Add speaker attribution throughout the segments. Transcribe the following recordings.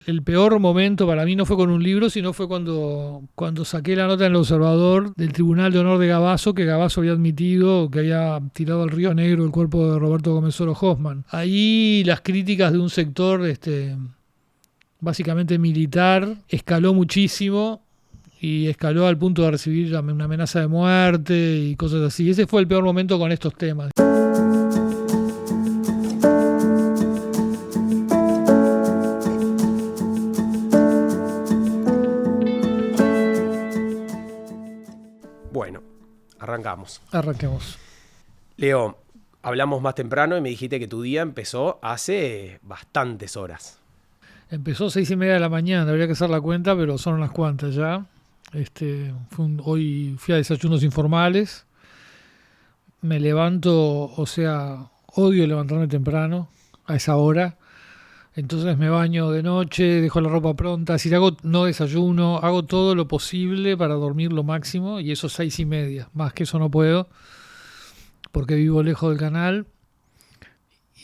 Speaker 1: El peor momento para mí no fue con un libro, sino fue cuando saqué la nota en El Observador del Tribunal de Honor de Gabazo, que Gabazo había admitido que había tirado al Río Negro el cuerpo de Roberto Gómez Oro Hoffmann. Ahí las críticas de un sector básicamente militar escaló muchísimo y escaló al punto de recibir una amenaza de muerte y cosas así. Ese fue el peor momento con estos temas.
Speaker 2: Bueno, arrancamos.
Speaker 1: Arranquemos.
Speaker 2: Leo, hablamos más temprano y me dijiste que tu día empezó hace bastantes horas.
Speaker 1: Empezó 6:30 de la mañana, habría que hacer la cuenta, pero son unas cuantas ya. Hoy fui a desayunos informales. Me levanto, odio levantarme temprano a esa hora. Entonces me baño de noche, dejo la ropa pronta. Es decir, no desayuno, hago todo lo posible para dormir lo máximo, y eso 6:30. Más que eso no puedo, porque vivo lejos del canal.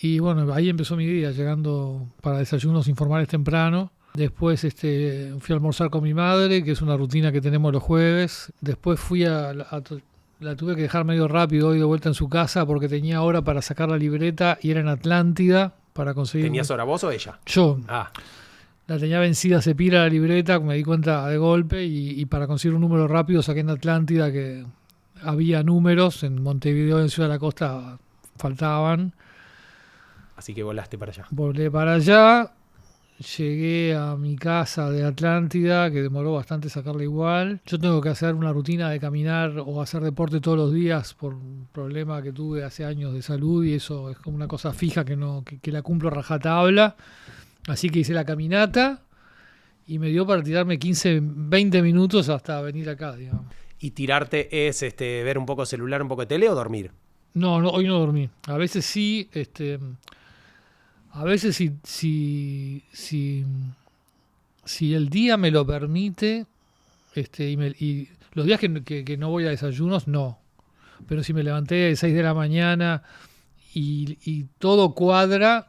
Speaker 1: Y bueno, ahí empezó mi día, llegando para desayunos informales temprano. Después fui a almorzar con mi madre, que es una rutina que tenemos los jueves. Después la tuve que dejar medio rápido hoy de vuelta en su casa, porque tenía hora para sacar la libreta y era en Atlántida para conseguir...
Speaker 2: ¿Tenías hora vos o ella?
Speaker 1: Yo.
Speaker 2: Ah.
Speaker 1: La tenía vencida, se pira la libreta, me di cuenta de golpe, y para conseguir un número rápido saqué en Atlántida, que había números. En Montevideo, en Ciudad de la Costa, faltaban.
Speaker 2: Así que volaste para allá.
Speaker 1: Volé para allá, llegué a mi casa de Atlántida, que demoró bastante sacarla igual. Yo tengo que hacer una rutina de caminar o hacer deporte todos los días por un problema que tuve hace años de salud, y eso es como una cosa fija que la cumplo a rajatabla. Así que hice la caminata y me dio para tirarme 15, 20 minutos hasta venir acá, digamos.
Speaker 2: ¿Y tirarte es ver un poco celular, un poco de tele o dormir?
Speaker 1: No, hoy no dormí. A veces sí, a veces si el día me lo permite, y los días que no voy a desayunos, no. Pero si me levanté a 6 de la mañana y todo cuadra,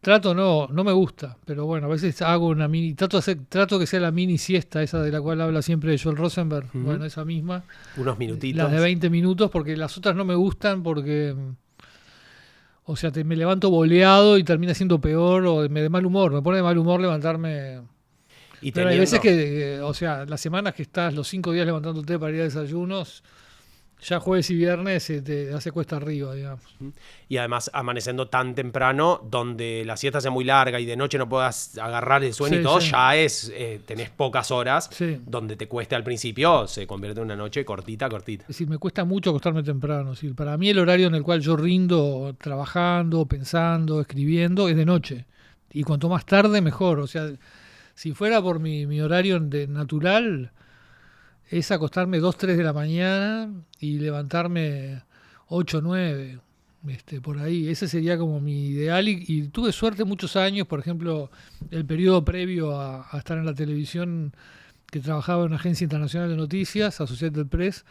Speaker 1: no me gusta, pero bueno, a veces hago una mini, trato que sea la mini siesta, esa de la cual habla siempre Joel Rosenberg.
Speaker 2: Uh-huh.
Speaker 1: Bueno, esa misma.
Speaker 2: Unos minutitos.
Speaker 1: Las de 20 minutos, porque las otras no me gustan, porque... me levanto boleado y termina siendo peor, o me de mal humor. Me pone de mal humor levantarme. Pero hay veces que, las semanas que estás los 5 días levantándote para ir a desayunos, ya jueves y viernes se te hace cuesta arriba, digamos.
Speaker 2: Y además amaneciendo tan temprano, donde la siesta sea muy larga y de noche no puedas agarrar el sueño, sí, y todo, sí. Ya tenés pocas horas, sí. Donde te cueste al principio, se convierte en una noche cortita. Es
Speaker 1: decir, me cuesta mucho acostarme temprano. Es decir, para mí el horario en el cual yo rindo trabajando, pensando, escribiendo, es de noche. Y cuanto más tarde, mejor. Si fuera por mi horario natural, es acostarme 2, 3 de la mañana y levantarme 8, 9, por ahí. Ese sería como mi ideal, y tuve suerte muchos años. Por ejemplo, el periodo previo a estar en la televisión, que trabajaba en una agencia internacional de noticias, Associated Press,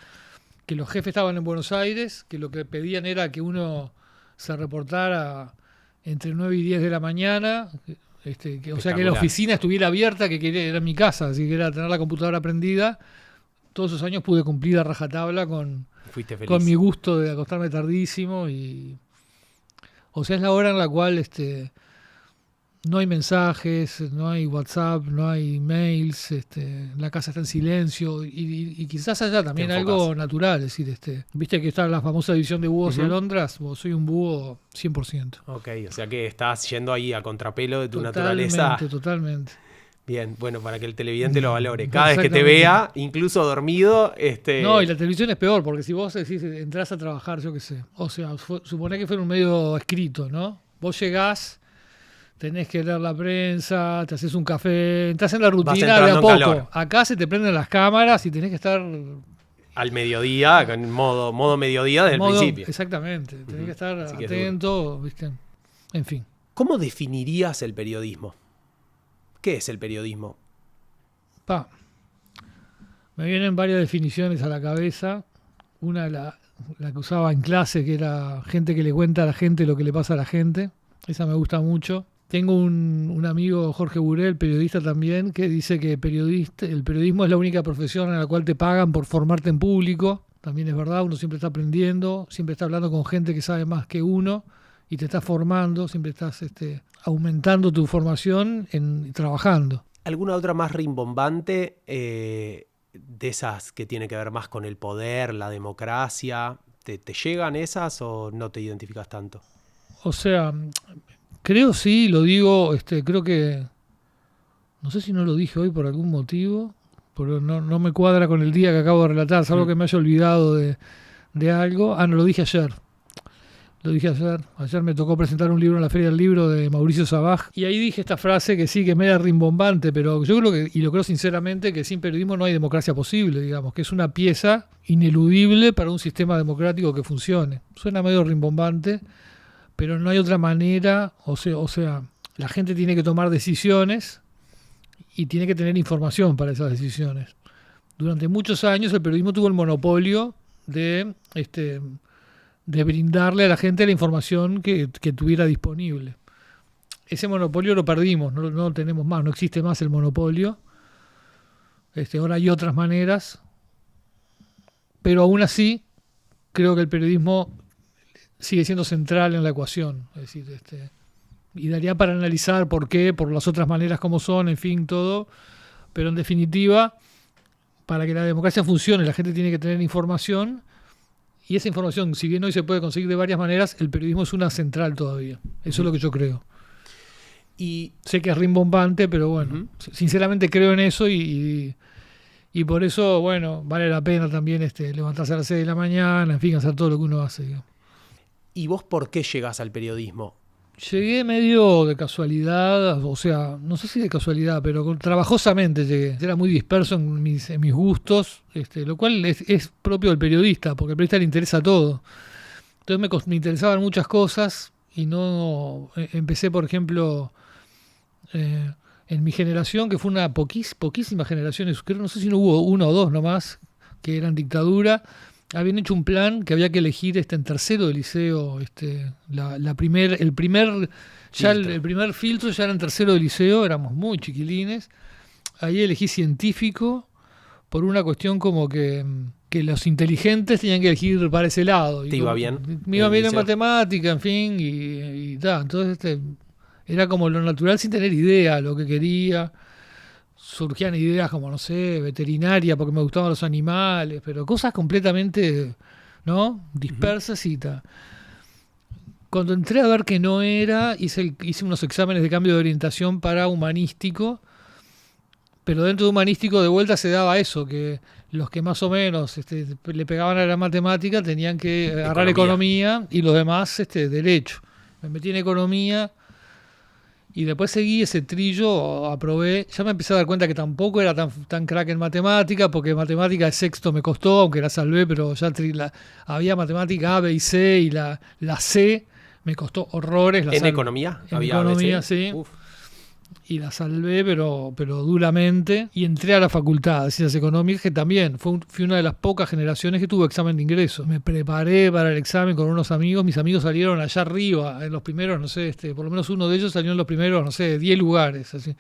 Speaker 1: que los jefes estaban en Buenos Aires, que lo que pedían era que uno se reportara entre 9 y 10 de la mañana, que la oficina estuviera abierta, que era mi casa, así que era tener la computadora prendida. Todos esos años pude cumplir a rajatabla con mi gusto de acostarme tardísimo, es la hora en la cual no hay mensajes, no hay WhatsApp, no hay mails, la casa está en silencio, y quizás haya también algo natural. Es decir, viste que está la famosa división de búhos y alondras. Soy un búho 100%.
Speaker 2: Ok, o sea que estás yendo ahí a contrapelo de tu naturaleza.
Speaker 1: Totalmente.
Speaker 2: Bien, bueno, para que el televidente lo valore. Cada vez que te vea, incluso dormido...
Speaker 1: No, y la televisión es peor, porque si vos decís, entrás a trabajar, yo qué sé. Suponé que fuera un medio escrito, ¿no? Vos llegás, tenés que leer la prensa, te haces un café, entras en la rutina de a poco. Calor. Acá se te prenden las cámaras y tenés que estar...
Speaker 2: Al mediodía, en modo mediodía desde el principio.
Speaker 1: Exactamente, tenés que estar atento, ¿viste? En fin.
Speaker 2: ¿Cómo definirías el periodismo? ¿Qué es el periodismo?
Speaker 1: Me vienen varias definiciones a la cabeza. Una, la que usaba en clase, que era gente que le cuenta a la gente lo que le pasa a la gente. Esa me gusta mucho. Tengo un amigo, Jorge Burel, periodista también, que dice que el periodismo es la única profesión en la cual te pagan por formarte en público. También es verdad, uno siempre está aprendiendo, siempre está hablando con gente que sabe más que uno y te estás formando, siempre estás aumentando tu formación trabajando.
Speaker 2: ¿Alguna otra más rimbombante de esas que tiene que ver más con el poder, la democracia? ¿Te llegan esas o no te identificas tanto?
Speaker 1: O sea, creo sí, lo digo, creo que, no sé si no lo dije hoy por algún motivo, pero no me cuadra con el día que acabo de relatar, salvo que me haya olvidado de algo. No, lo dije ayer. Lo dije ayer. Ayer me tocó presentar un libro en la Feria del Libro de Mauricio Sabaj. Y ahí dije esta frase que sí, que es media rimbombante, pero yo creo que, y lo creo sinceramente, que sin periodismo no hay democracia posible, digamos, que es una pieza ineludible para un sistema democrático que funcione. Suena medio rimbombante, pero no hay otra manera, o sea, la gente tiene que tomar decisiones y tiene que tener información para esas decisiones. Durante muchos años el periodismo tuvo el monopolio de brindarle a la gente la información que tuviera disponible. Ese monopolio lo perdimos, no lo tenemos más, no existe más el monopolio. Ahora hay otras maneras, pero aún así creo que el periodismo sigue siendo central en la ecuación. Es decir, y daría para analizar por qué, por las otras maneras como son, en fin, todo. Pero en definitiva, para que la democracia funcione, la gente tiene que tener información. Y esa información, si bien hoy se puede conseguir de varias maneras, el periodismo es una central todavía. Eso es lo que yo creo. Y sé que es rimbombante, pero bueno, sinceramente creo en eso y por eso, bueno, vale la pena también levantarse a las 6 de la mañana, en fin, hacer todo lo que uno hace, digamos.
Speaker 2: ¿Y vos por qué llegás al periodismo?
Speaker 1: Llegué medio de casualidad, o sea, no sé si de casualidad, pero trabajosamente llegué. Era muy disperso en mis gustos, lo cual es propio del periodista, porque al periodista le interesa todo. Entonces me interesaban muchas cosas y no empecé, por ejemplo, en mi generación, que fue una poquísima generación, creo, no sé si no hubo uno o dos nomás, que eran dictadura. Habían hecho un plan que había que elegir en tercero de liceo, el primer filtro ya era en tercero de liceo, éramos muy chiquilines. Ahí elegí científico por una cuestión como que los inteligentes tenían que elegir para ese lado.
Speaker 2: ¿Te iba bien?
Speaker 1: Me iba bien en matemática, en fin, y tal. Entonces era como lo natural sin tener idea lo que quería. Surgían ideas como, no sé, veterinaria, porque me gustaban los animales, pero cosas completamente, ¿no?, dispersas y tal. Cuando entré a ver que no era, hice unos exámenes de cambio de orientación para humanístico, pero dentro de humanístico de vuelta se daba eso, que los que más o menos le pegaban a la matemática tenían que agarrar economía y los demás derecho. Me metí en economía. Y después seguí ese trillo, aprobé. Ya me empecé a dar cuenta que tampoco era tan crack en matemática, porque matemática de sexto me costó, aunque la salvé, pero ya había matemática A, B y C, y la C me costó horrores.
Speaker 2: ¿En economía?
Speaker 1: En economía, sí. Uf. Y la salvé, pero duramente. Y entré a la Facultad de Ciencias Económicas, que también fui una de las pocas generaciones que tuvo examen de ingreso. Me preparé para el examen con unos amigos. Mis amigos salieron allá arriba, en los primeros, no sé, por lo menos uno de ellos salió en los primeros, no sé, 10 lugares. Así.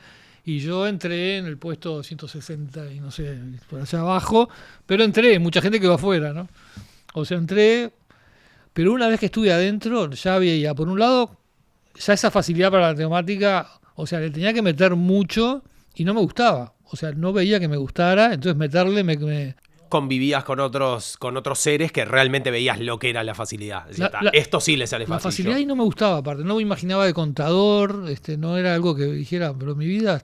Speaker 1: Y yo entré en el puesto 160 y no sé, por allá abajo. Pero entré, mucha gente quedó afuera, ¿no? O sea, entré, pero una vez que estuve adentro, ya veía, por un lado, ya esa facilidad para la matemática. O sea, le tenía que meter mucho y no me gustaba. O sea, no veía que me gustara, entonces meterle
Speaker 2: Convivías con otros seres que realmente veías lo que era la facilidad. Esto sí le sale fácil.
Speaker 1: La facilidad y no me gustaba, aparte. No me imaginaba de contador, no era algo que dijera, pero mi vida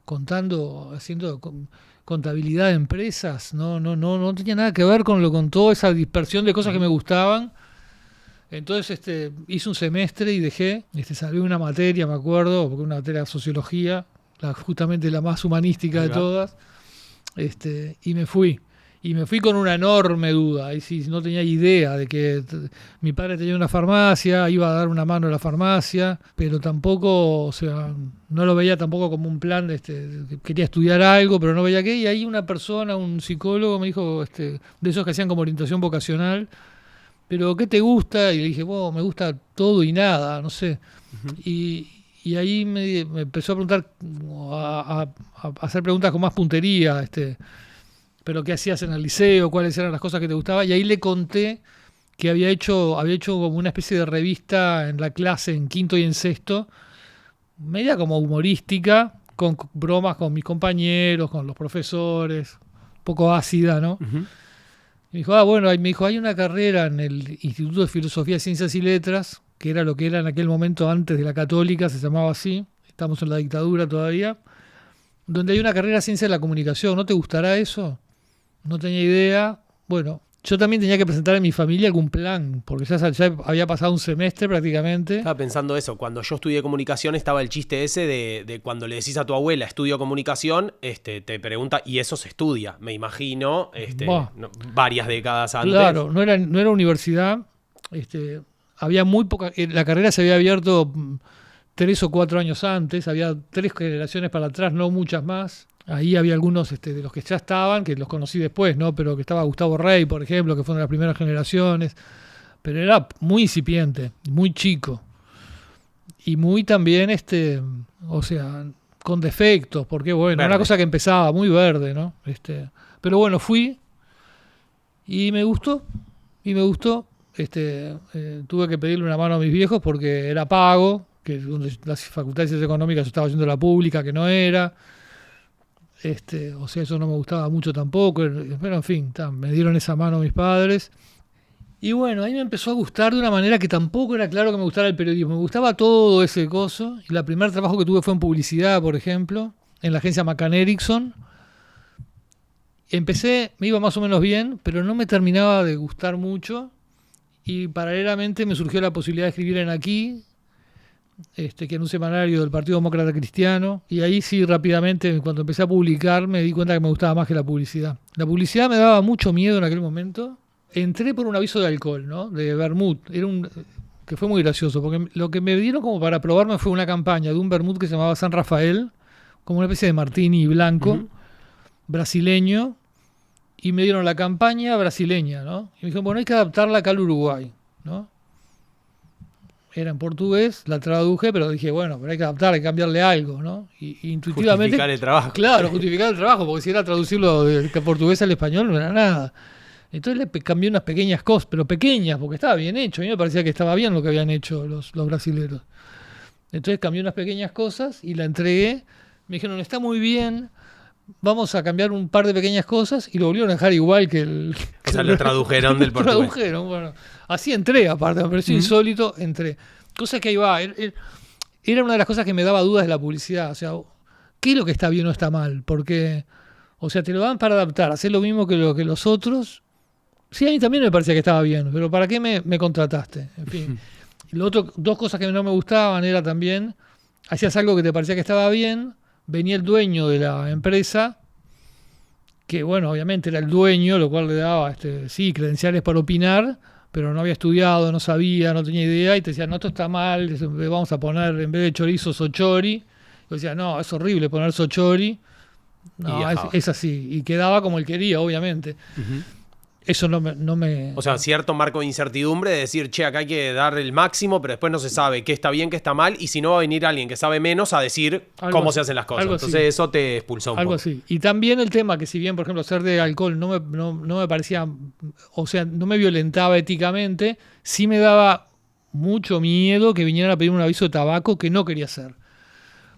Speaker 1: contando, haciendo contabilidad de empresas, no tenía nada que ver con toda esa dispersión de cosas que me gustaban. Entonces hice un semestre y dejé, salvé una materia, me acuerdo, porque una materia de sociología, justamente la más humanística de todas, y me fui. Y me fui con una enorme duda, ahí sí no tenía idea de que mi padre tenía una farmacia, iba a dar una mano a la farmacia, pero tampoco, o sea, no lo veía tampoco como un plan, quería estudiar algo, pero no veía qué, y ahí una persona, un psicólogo me dijo, de esos que hacían como orientación vocacional, pero ¿qué te gusta? Y le dije, me gusta todo y nada, no sé. Uh-huh. Y y ahí me empezó a preguntar, a hacer preguntas con más puntería, pero qué hacías en el liceo, cuáles eran las cosas que te gustaban, y ahí le conté que había hecho como una especie de revista en la clase, en quinto y en sexto, media como humorística, con bromas con mis compañeros, con los profesores, un poco ácida, ¿no?
Speaker 2: Uh-huh.
Speaker 1: Y me dijo, bueno, hay una carrera en el Instituto de Filosofía, Ciencias y Letras, que era lo que era en aquel momento antes de la Católica, se llamaba así, estamos en la dictadura todavía, donde hay una carrera de Ciencia de la Comunicación. ¿No te gustará eso? No tenía idea. Bueno, yo también tenía que presentar en mi familia algún plan, porque ya había pasado un semestre prácticamente.
Speaker 2: Estaba pensando eso, cuando yo estudié comunicación estaba el chiste ese de cuando le decís a tu abuela estudio comunicación, te pregunta, ¿y eso se estudia? Me imagino, varias décadas antes.
Speaker 1: Claro, no era universidad, había muy poca, la carrera se había abierto 3 o 4 años antes, había 3 generaciones para atrás, no muchas más. Ahí había algunos de los que ya estaban, que los conocí después, ¿no? Pero que estaba Gustavo Rey, por ejemplo, que fue una de las primeras generaciones. Pero era muy incipiente, muy chico. Y muy también, con defectos, porque bueno,
Speaker 2: verde.
Speaker 1: Una cosa que empezaba muy verde, ¿no? Pero bueno, fui y me gustó. Tuve que pedirle una mano a mis viejos porque era pago, que donde las facultades económicas yo estaba yendo a la pública, que no era. Eso no me gustaba mucho tampoco, pero en fin, me dieron esa mano mis padres. Y bueno, ahí me empezó a gustar de una manera que tampoco era claro que me gustara el periodismo. Me gustaba todo ese coso. Y el primer trabajo que tuve fue en publicidad, por ejemplo, en la agencia McCann Erickson. Me iba más o menos bien, pero no me terminaba de gustar mucho. Y paralelamente me surgió la posibilidad de escribir en Aquí, que en un semanario del Partido Demócrata Cristiano, y ahí sí rápidamente, cuando empecé a publicar, me di cuenta que me gustaba más que la publicidad. La publicidad me daba mucho miedo en aquel momento. Entré por un aviso de alcohol, ¿no? De vermut, que fue muy gracioso, porque lo que me dieron como para probarme fue una campaña de un vermut que se llamaba San Rafael, como una especie de martini blanco, brasileño, y me dieron la campaña brasileña, ¿no? Y me dijeron, bueno, hay que adaptarla acá al Uruguay, ¿no? Era en portugués, la traduje, pero dije, bueno, pero hay que adaptar, hay que cambiarle algo, ¿no? Y intuitivamente...
Speaker 2: Justificar el trabajo.
Speaker 1: Claro, justificar el trabajo, porque si era traducirlo de portugués al español no era nada. Entonces le cambié unas pequeñas cosas, pero pequeñas, porque estaba bien hecho. A mí me parecía que estaba bien lo que habían hecho los brasileros. Entonces cambié unas pequeñas cosas y la entregué. Me dijeron, está muy bien, vamos a cambiar un par de pequeñas cosas, y lo volvieron a dejar igual que el...
Speaker 2: O sea, lo tradujeron del portugués.
Speaker 1: Tradujeron, bueno. Así entré, aparte, me pareció insólito, entré. Cosa que ahí va, era una de las cosas que me daba dudas de la publicidad. O sea, ¿qué es lo que está bien o está mal? Porque, o sea, te lo dan para adaptar, hacer lo mismo que los otros. Sí, a mí también me parecía que estaba bien, pero ¿para qué me contrataste? En fin. Dos cosas que no me gustaban era también, hacías algo que te parecía que estaba bien, venía el dueño de la empresa, que bueno, obviamente era el dueño, lo cual le daba credenciales para opinar, pero no había estudiado, no sabía, no tenía idea, y te decía, no, esto está mal, vamos a poner en vez de chorizo sochori. Y yo decía, no, es horrible poner sochori. No, es así. Y quedaba como él quería, obviamente. Eso no me...
Speaker 2: O sea, cierto marco de incertidumbre de decir, che, acá hay que dar el máximo, pero después no se sabe qué está bien, qué está mal, y si no va a venir alguien que sabe menos a decir cómo se hacen las cosas. Entonces eso te expulsó un poco.
Speaker 1: Algo así. Y también el tema que si bien, por ejemplo, ser de alcohol no me parecía, o sea, no me violentaba éticamente, sí me daba mucho miedo que vinieran a pedir un aviso de tabaco que no quería hacer.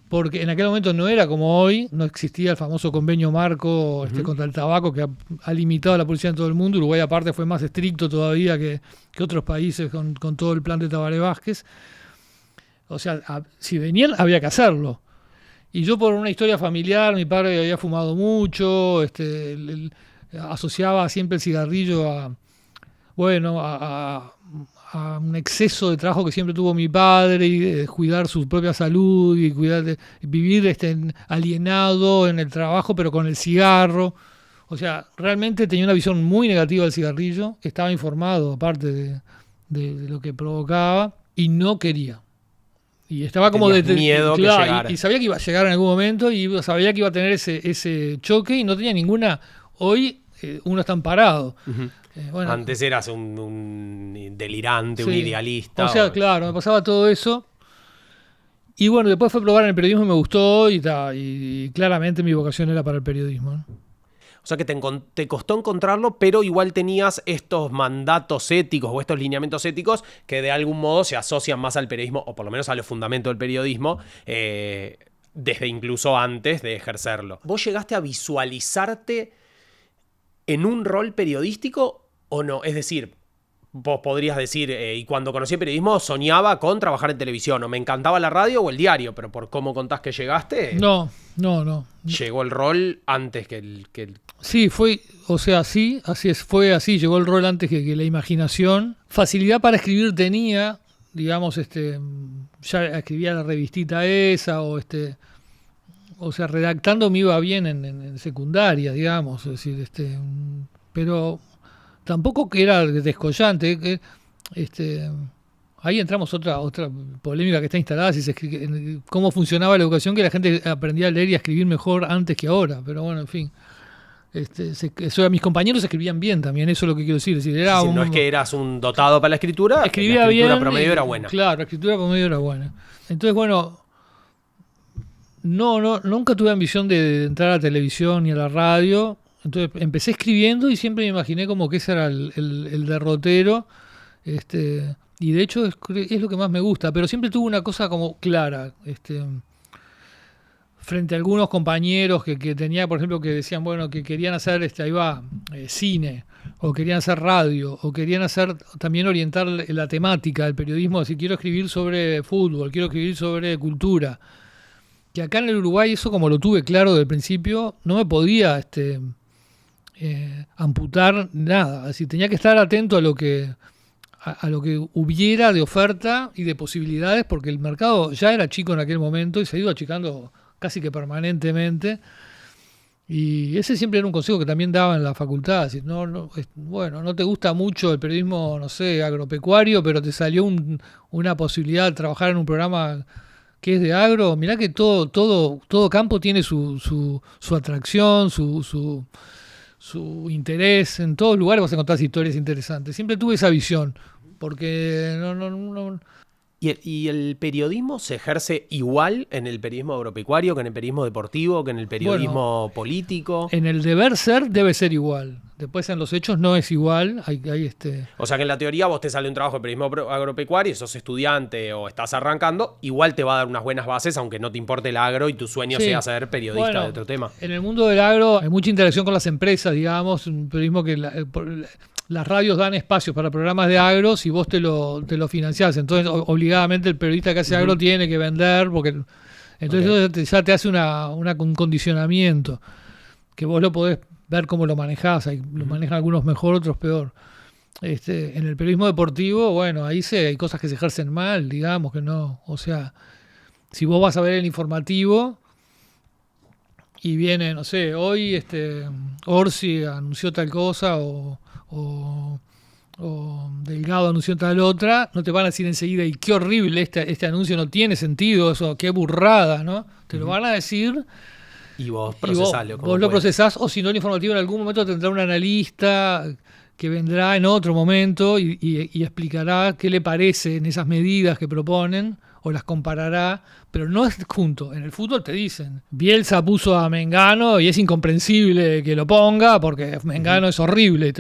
Speaker 1: Porque en aquel momento no era como hoy, no existía el famoso convenio marco contra el tabaco que ha limitado la publicidad en todo el mundo. Uruguay aparte fue más estricto todavía que otros países con todo el plan de Tabaré Vázquez. O sea, si venían había que hacerlo. Y yo por una historia familiar, mi padre había fumado mucho, asociaba siempre el cigarrillo a un exceso de trabajo que siempre tuvo mi padre, y de cuidar su propia salud y cuidar de vivir alienado en el trabajo, pero con el cigarro. O sea, realmente tenía una visión muy negativa del cigarrillo, estaba informado aparte de lo que provocaba, y no quería. Y estaba como
Speaker 2: miedo que llegara.
Speaker 1: Y sabía que iba a llegar en algún momento, y sabía que iba a tener ese choque, y no tenía ninguna... Hoy uno está amparado. Bueno,
Speaker 2: antes eras un delirante, un idealista.
Speaker 1: O sea, claro, me pasaba todo eso. Y bueno, después fue a probar en el periodismo y me gustó y claramente mi vocación era para el periodismo, ¿no?
Speaker 2: O sea que te costó encontrarlo, pero igual tenías estos mandatos éticos o estos lineamientos éticos que de algún modo se asocian más al periodismo, o por lo menos a los fundamentos del periodismo, desde incluso antes de ejercerlo. ¿Vos llegaste a visualizarte en un rol periodístico o no? Es decir, vos podrías decir, y cuando conocí el periodismo soñaba con trabajar en televisión, o me encantaba la radio o el diario, pero por cómo contás que llegaste...
Speaker 1: No.
Speaker 2: Llegó el rol antes que el...
Speaker 1: Sí, sí, así es, fue así, llegó el rol antes que la imaginación. Facilidad para escribir tenía, digamos, ya escribía la revistita esa, o sea, redactando me iba bien en secundaria, digamos, es decir, pero tampoco que era descollante, ahí entramos otra polémica que está instalada, si se escribe, cómo funcionaba la educación, que la gente aprendía a leer y a escribir mejor antes que ahora, pero bueno, en fin. Mis compañeros escribían bien también, eso es lo que quiero decir.
Speaker 2: No es que eras un dotado para la escritura,
Speaker 1: escribía
Speaker 2: la escritura
Speaker 1: bien,
Speaker 2: promedio era buena.
Speaker 1: Claro, la escritura promedio era buena. Entonces, bueno, nunca tuve ambición de entrar a la televisión ni a la radio. Entonces empecé escribiendo y siempre me imaginé como que ese era el derrotero. Y de hecho es lo que más me gusta, pero siempre tuve una cosa como clara. Frente a algunos compañeros que tenía, por ejemplo, que decían, bueno, que querían hacer, cine, o querían hacer radio, o querían hacer, también orientar la temática del periodismo, si quiero escribir sobre fútbol, quiero escribir sobre cultura. Que acá en el Uruguay eso, como lo tuve claro desde el principio, no me podía amputar nada. Así, tenía que estar atento a lo que hubiera de oferta y de posibilidades, porque el mercado ya era chico en aquel momento y se ha ido achicando casi que permanentemente, y ese siempre era un consejo que también daba en la facultad. Decir, bueno, no te gusta mucho el periodismo, no sé, agropecuario, pero te salió una posibilidad de trabajar en un programa que es de agro. Mirá que todo campo tiene su atracción, su interés. En todos lugares vas a encontrar historias interesantes. Siempre tuve esa visión, porque no.
Speaker 2: ¿Y el periodismo se ejerce igual en el periodismo agropecuario que en el periodismo deportivo, que en el periodismo político?
Speaker 1: En el deber ser debe ser igual. Después en los hechos no es igual.
Speaker 2: O sea que en la teoría vos te sale un trabajo de periodismo agropecuario, sos estudiante o estás arrancando, igual te va a dar unas buenas bases, aunque no te importe el agro y tu sueño sea ser periodista de otro tema.
Speaker 1: En el mundo del agro hay mucha interacción con las empresas, digamos, un periodismo que las radios dan espacios para programas de agro si vos te lo financiás. Entonces, obligadamente el periodista que hace agro tiene que vender, porque entonces eso ya te hace un condicionamiento, que vos lo podés ver cómo lo manejás. Lo manejan algunos mejor, otros peor. En el periodismo deportivo, bueno, ahí hay cosas que se ejercen mal, digamos, que no. O sea, si vos vas a ver el informativo y viene, no sé, hoy Orsi anunció tal cosa o Delgado anunció tal otra, no te van a decir enseguida, y qué horrible este anuncio, no tiene sentido, eso, qué burrada, ¿no? Te lo van a decir
Speaker 2: y vos procesalo.
Speaker 1: Vos lo procesás, o si no, el informativo en algún momento tendrá un analista que vendrá en otro momento y explicará qué le parece en esas medidas que proponen, o las comparará, pero no es junto. En el fútbol te dicen, Bielsa puso a Mengano y es incomprensible que lo ponga porque Mengano es horrible.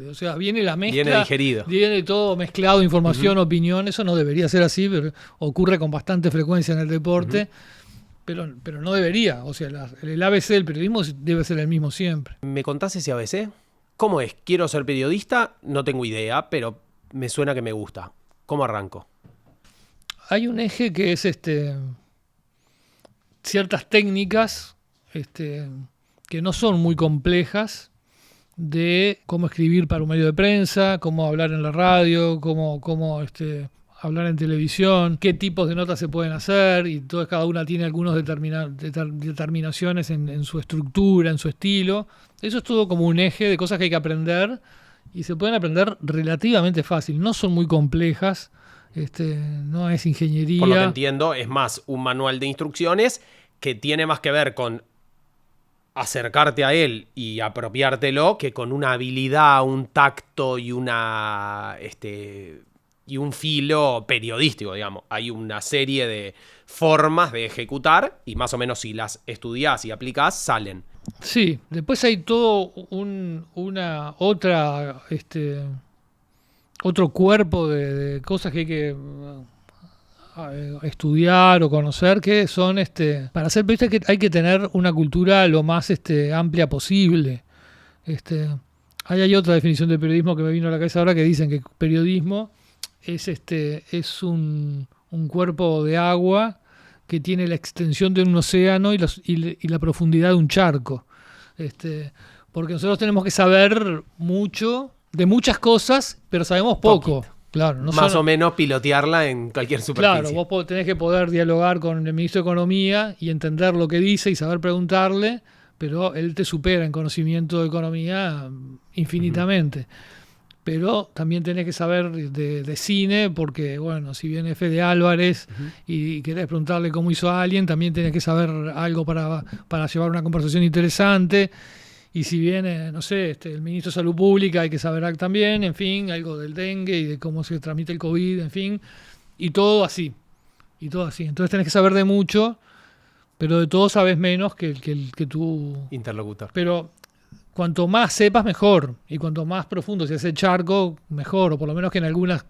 Speaker 1: O sea, viene la mezcla.
Speaker 2: Viene digerido.
Speaker 1: Viene todo mezclado, información, opinión. Eso no debería ser así, pero ocurre con bastante frecuencia en el deporte. Pero no debería. O sea, el ABC del periodismo debe ser el mismo siempre.
Speaker 2: ¿Me contás ese ABC? ¿Cómo es? Quiero ser periodista, no tengo idea, pero me suena que me gusta. ¿Cómo arranco?
Speaker 1: Hay un eje que es ciertas técnicas que no son muy complejas, de cómo escribir para un medio de prensa, cómo hablar en la radio, cómo hablar en televisión, qué tipos de notas se pueden hacer, y cada una tiene algunas determinaciones en su estructura, en su estilo. Eso es todo como un eje de cosas que hay que aprender, y se pueden aprender relativamente fácil. No son muy complejas. No es ingeniería.
Speaker 2: Por lo que entiendo, es más un manual de instrucciones que tiene más que ver con acercarte a él y apropiártelo que con una habilidad, un tacto y y un filo periodístico, digamos. Hay una serie de formas de ejecutar y más o menos si las estudiás y aplicás, salen.
Speaker 1: Sí, después hay todo otro cuerpo de cosas que hay que estudiar o conocer, que son para ser periodista hay que tener una cultura lo más amplia posible. Hay otra definición de periodismo que me vino a la cabeza ahora, que dicen que periodismo es un cuerpo de agua que tiene la extensión de un océano y la profundidad de un charco. Porque nosotros tenemos que saber mucho de muchas cosas, pero sabemos poco.
Speaker 2: Poquito.
Speaker 1: Claro,
Speaker 2: Más o menos pilotearla en cualquier superficie.
Speaker 1: Claro, vos tenés que poder dialogar con el ministro de Economía y entender lo que dice y saber preguntarle, pero él te supera en conocimiento de economía infinitamente. Pero también tenés que saber de cine, porque, bueno, si viene Fede Álvarez y querés preguntarle cómo hizo a alguien, también tenés que saber algo para llevar una conversación interesante. Y si viene, no sé, el ministro de Salud Pública, hay que saber también, en fin, algo del dengue y de cómo se transmite el COVID, en fin, y todo así. Entonces tenés que saber de mucho, pero de todo sabes menos que tu
Speaker 2: interlocutor.
Speaker 1: Pero cuanto más sepas, mejor. Y cuanto más profundo sea ese charco, mejor. O por lo menos que en algunos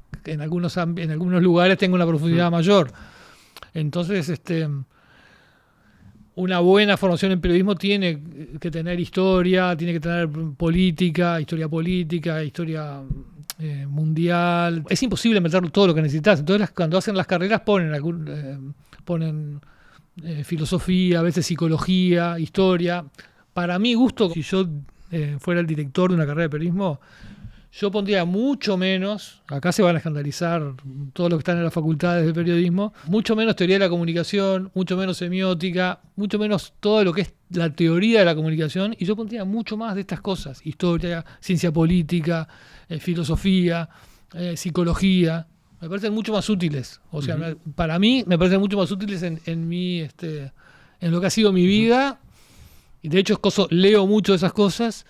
Speaker 1: lugares tenga una profundidad mayor. Entonces, una buena formación en periodismo tiene que tener historia, tiene que tener historia política, historia mundial. Es imposible meter todo lo que necesitas. Entonces, cuando hacen las carreras ponen filosofía, a veces psicología, historia. Para mi gusto, si yo fuera el director de una carrera de periodismo, yo pondría mucho menos, acá se van a escandalizar todos los que están en las facultades de periodismo, mucho menos teoría de la comunicación, mucho menos semiótica, mucho menos todo lo que es la teoría de la comunicación, y yo pondría mucho más de estas cosas: historia, ciencia política, filosofía, psicología. Me parecen mucho más útiles. O sea, para mí me parecen mucho más útiles en lo que ha sido mi vida. Y de hecho leo mucho de esas cosas,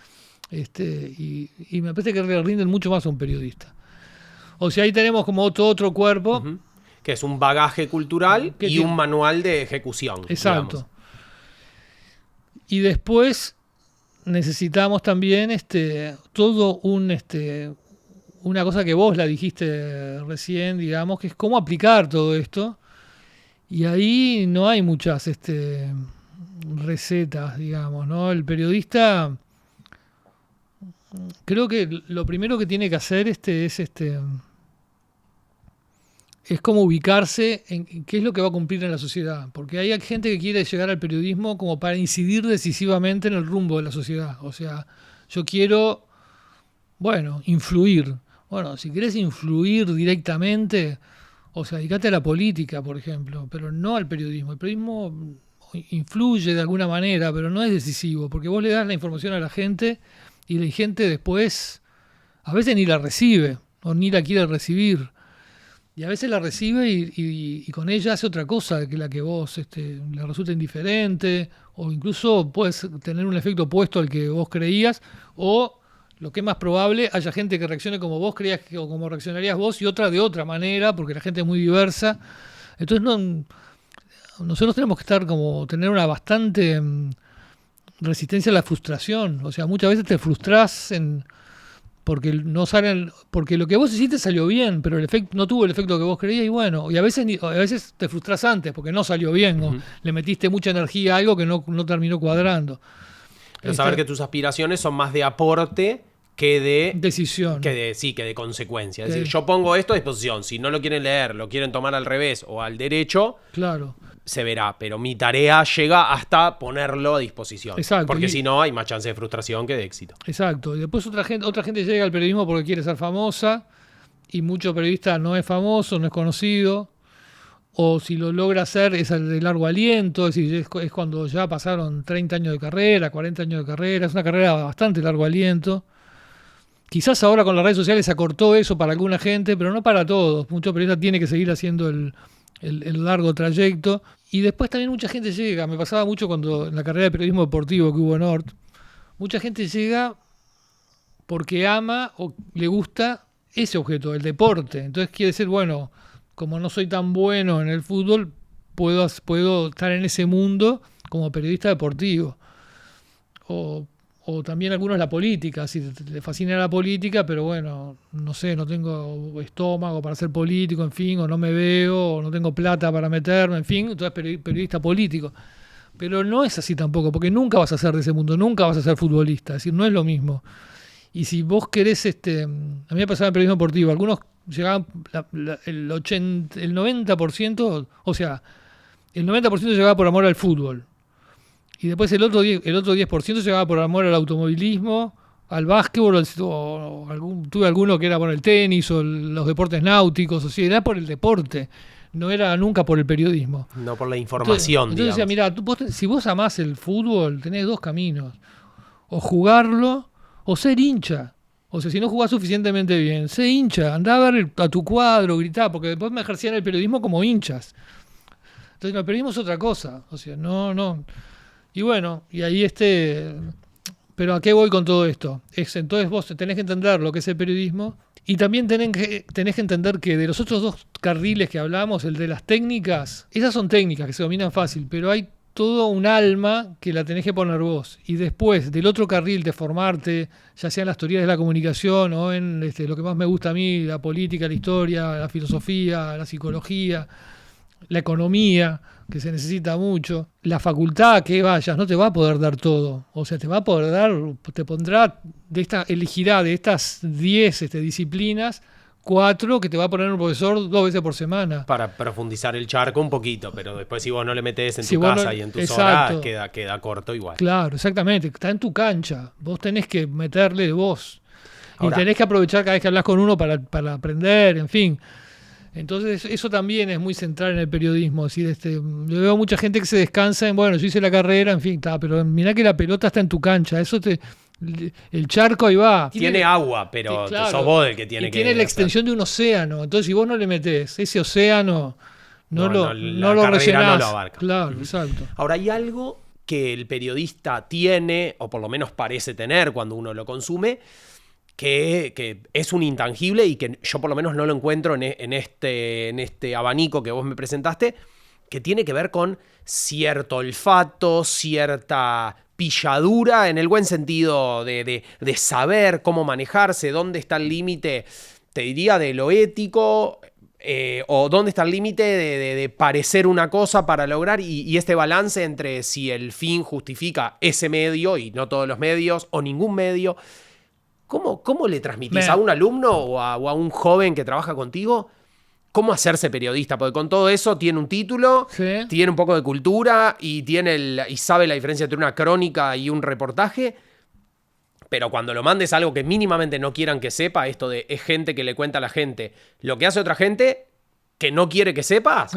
Speaker 1: y me parece que le rinden mucho más a un periodista. O sea, ahí tenemos como otro cuerpo.
Speaker 2: Que es un bagaje cultural y un manual de ejecución.
Speaker 1: Exacto.
Speaker 2: Digamos.
Speaker 1: Y después necesitamos también todo una cosa que vos la dijiste recién, digamos, que es cómo aplicar todo esto. Y ahí no hay muchas recetas, digamos, ¿no? El periodista, creo que lo primero que tiene que hacer es como ubicarse en qué es lo que va a cumplir en la sociedad, porque hay gente que quiere llegar al periodismo como para incidir decisivamente en el rumbo de la sociedad. O sea, yo quiero, influir. Bueno, si querés influir directamente, o sea, dedicate a la política, por ejemplo, pero no al periodismo. El periodismo influye de alguna manera, pero no es decisivo, porque vos le das la información a la gente y la gente después a veces ni la recibe o ni la quiere recibir, y a veces la recibe y con ella hace otra cosa que la que vos le resulta indiferente, o incluso puedes tener un efecto opuesto al que vos creías, o lo que es más probable, haya gente que reaccione como vos creías o como reaccionarías vos, y otra de otra manera, porque la gente es muy diversa. Entonces nosotros tenemos que tener una bastante resistencia a la frustración. O sea, muchas veces te frustrás porque lo que vos hiciste salió bien, pero el efecto no tuvo el efecto que vos creías, y a veces te frustrás antes porque no salió bien, o le metiste mucha energía a algo que no terminó cuadrando.
Speaker 2: Pero saber que tus aspiraciones son más de aporte que de
Speaker 1: decisión,
Speaker 2: que de consecuencia. Es decir, yo pongo esto a disposición. Si no lo quieren leer, lo quieren tomar al revés o al derecho,
Speaker 1: claro,
Speaker 2: se verá. Pero mi tarea llega hasta ponerlo a disposición.
Speaker 1: Exacto.
Speaker 2: Porque si no, hay más chance de frustración que de éxito.
Speaker 1: Exacto. Y después otra gente llega al periodismo porque quiere ser famosa, y mucho periodista no es famoso, no es conocido, o si lo logra hacer es de largo aliento, es decir, es cuando ya pasaron 30 años de carrera, 40 años de carrera, es una carrera bastante largo aliento. Quizás ahora con las redes sociales se acortó eso para alguna gente, pero no para todos. Muchos periodistas tienen que seguir haciendo el largo trayecto. Y después también mucha gente llega. Me pasaba mucho cuando en la carrera de periodismo deportivo que hubo en Ort, mucha gente llega porque ama o le gusta ese objeto, el deporte. Entonces quiere decir, bueno, como no soy tan bueno en el fútbol, puedo estar en ese mundo como periodista deportivo. O también algunos la política, si le fascina la política, pero bueno, no sé, no tengo estómago para ser político, en fin, o no me veo, o no tengo plata para meterme, en fin, entonces periodista político. Pero no es así tampoco, porque nunca vas a ser de ese mundo, nunca vas a ser futbolista, es decir, no es lo mismo. Y si vos querés, a mí me pasaba en periodismo deportivo, algunos llegaban, el 90%, o sea, el 90% llegaba por amor al fútbol. Y después el otro 10% llegaba por amor al automovilismo, al básquetbol, tuve alguno que era por el tenis o los deportes náuticos, o sea, era por el deporte, no era nunca por el periodismo.
Speaker 2: No por la información,
Speaker 1: entonces decía, mira, si vos amás el fútbol, tenés dos caminos, o jugarlo o ser hincha. O sea, si no jugás suficientemente bien, sé hincha, andá a ver a tu cuadro, gritá, porque después me ejercían el periodismo como hinchas. Entonces, el periodismo es otra cosa, o sea, no... Y bueno, y ahí pero ¿a qué voy con todo esto? Entonces vos tenés que entender lo que es el periodismo y también tenés que entender que de los otros dos carriles que hablamos, el de las técnicas, esas son técnicas que se dominan fácil, pero hay todo un alma que la tenés que poner vos. Y después del otro carril de formarte, ya sea en las teorías de la comunicación o en lo que más me gusta a mí, la política, la historia, la filosofía, la psicología, la economía, que se necesita mucho, la facultad que vayas no te va a poder dar todo, o sea, te va a poder dar, te pondrá, elegirá de estas 10 disciplinas, 4 que te va a poner un profesor 2 veces por semana.
Speaker 2: Para profundizar el charco un poquito, pero después si vos no le metés en tu casa y en tus horas, queda corto igual.
Speaker 1: Claro, exactamente, está en tu cancha, vos tenés que meterle vos, y tenés que aprovechar cada vez que hablas con uno para aprender, en fin. Entonces eso también es muy central en el periodismo. Es decir, yo veo mucha gente que se descansa en, bueno, yo hice la carrera, en fin, pero mirá que la pelota está en tu cancha, el charco ahí va.
Speaker 2: Tiene agua, pero claro, sos vos el que tiene que...
Speaker 1: Tiene la extensión de un océano, entonces si vos no le metés ese océano, no lo rellenás.
Speaker 2: No lo abarca.
Speaker 1: Claro, exacto.
Speaker 2: Ahora, hay algo que el periodista tiene, o por lo menos parece tener cuando uno lo consume, que es un intangible y que yo por lo menos no lo encuentro en este abanico que vos me presentaste, que tiene que ver con cierto olfato, cierta pilladura, en el buen sentido de saber cómo manejarse, dónde está el límite, te diría, de lo ético, o dónde está el límite de parecer una cosa para lograr, y este balance entre si el fin justifica ese medio, y no todos los medios, o ningún medio. ¿Cómo le transmitís a un alumno o a un joven que trabaja contigo cómo hacerse periodista? Porque con todo eso tiene un título, sí, tiene un poco de cultura y sabe la diferencia entre una crónica y un reportaje, pero cuando lo mandes algo que mínimamente no quieran que sepa, esto de es gente que le cuenta a la gente lo que hace otra gente que no quiere que sepas,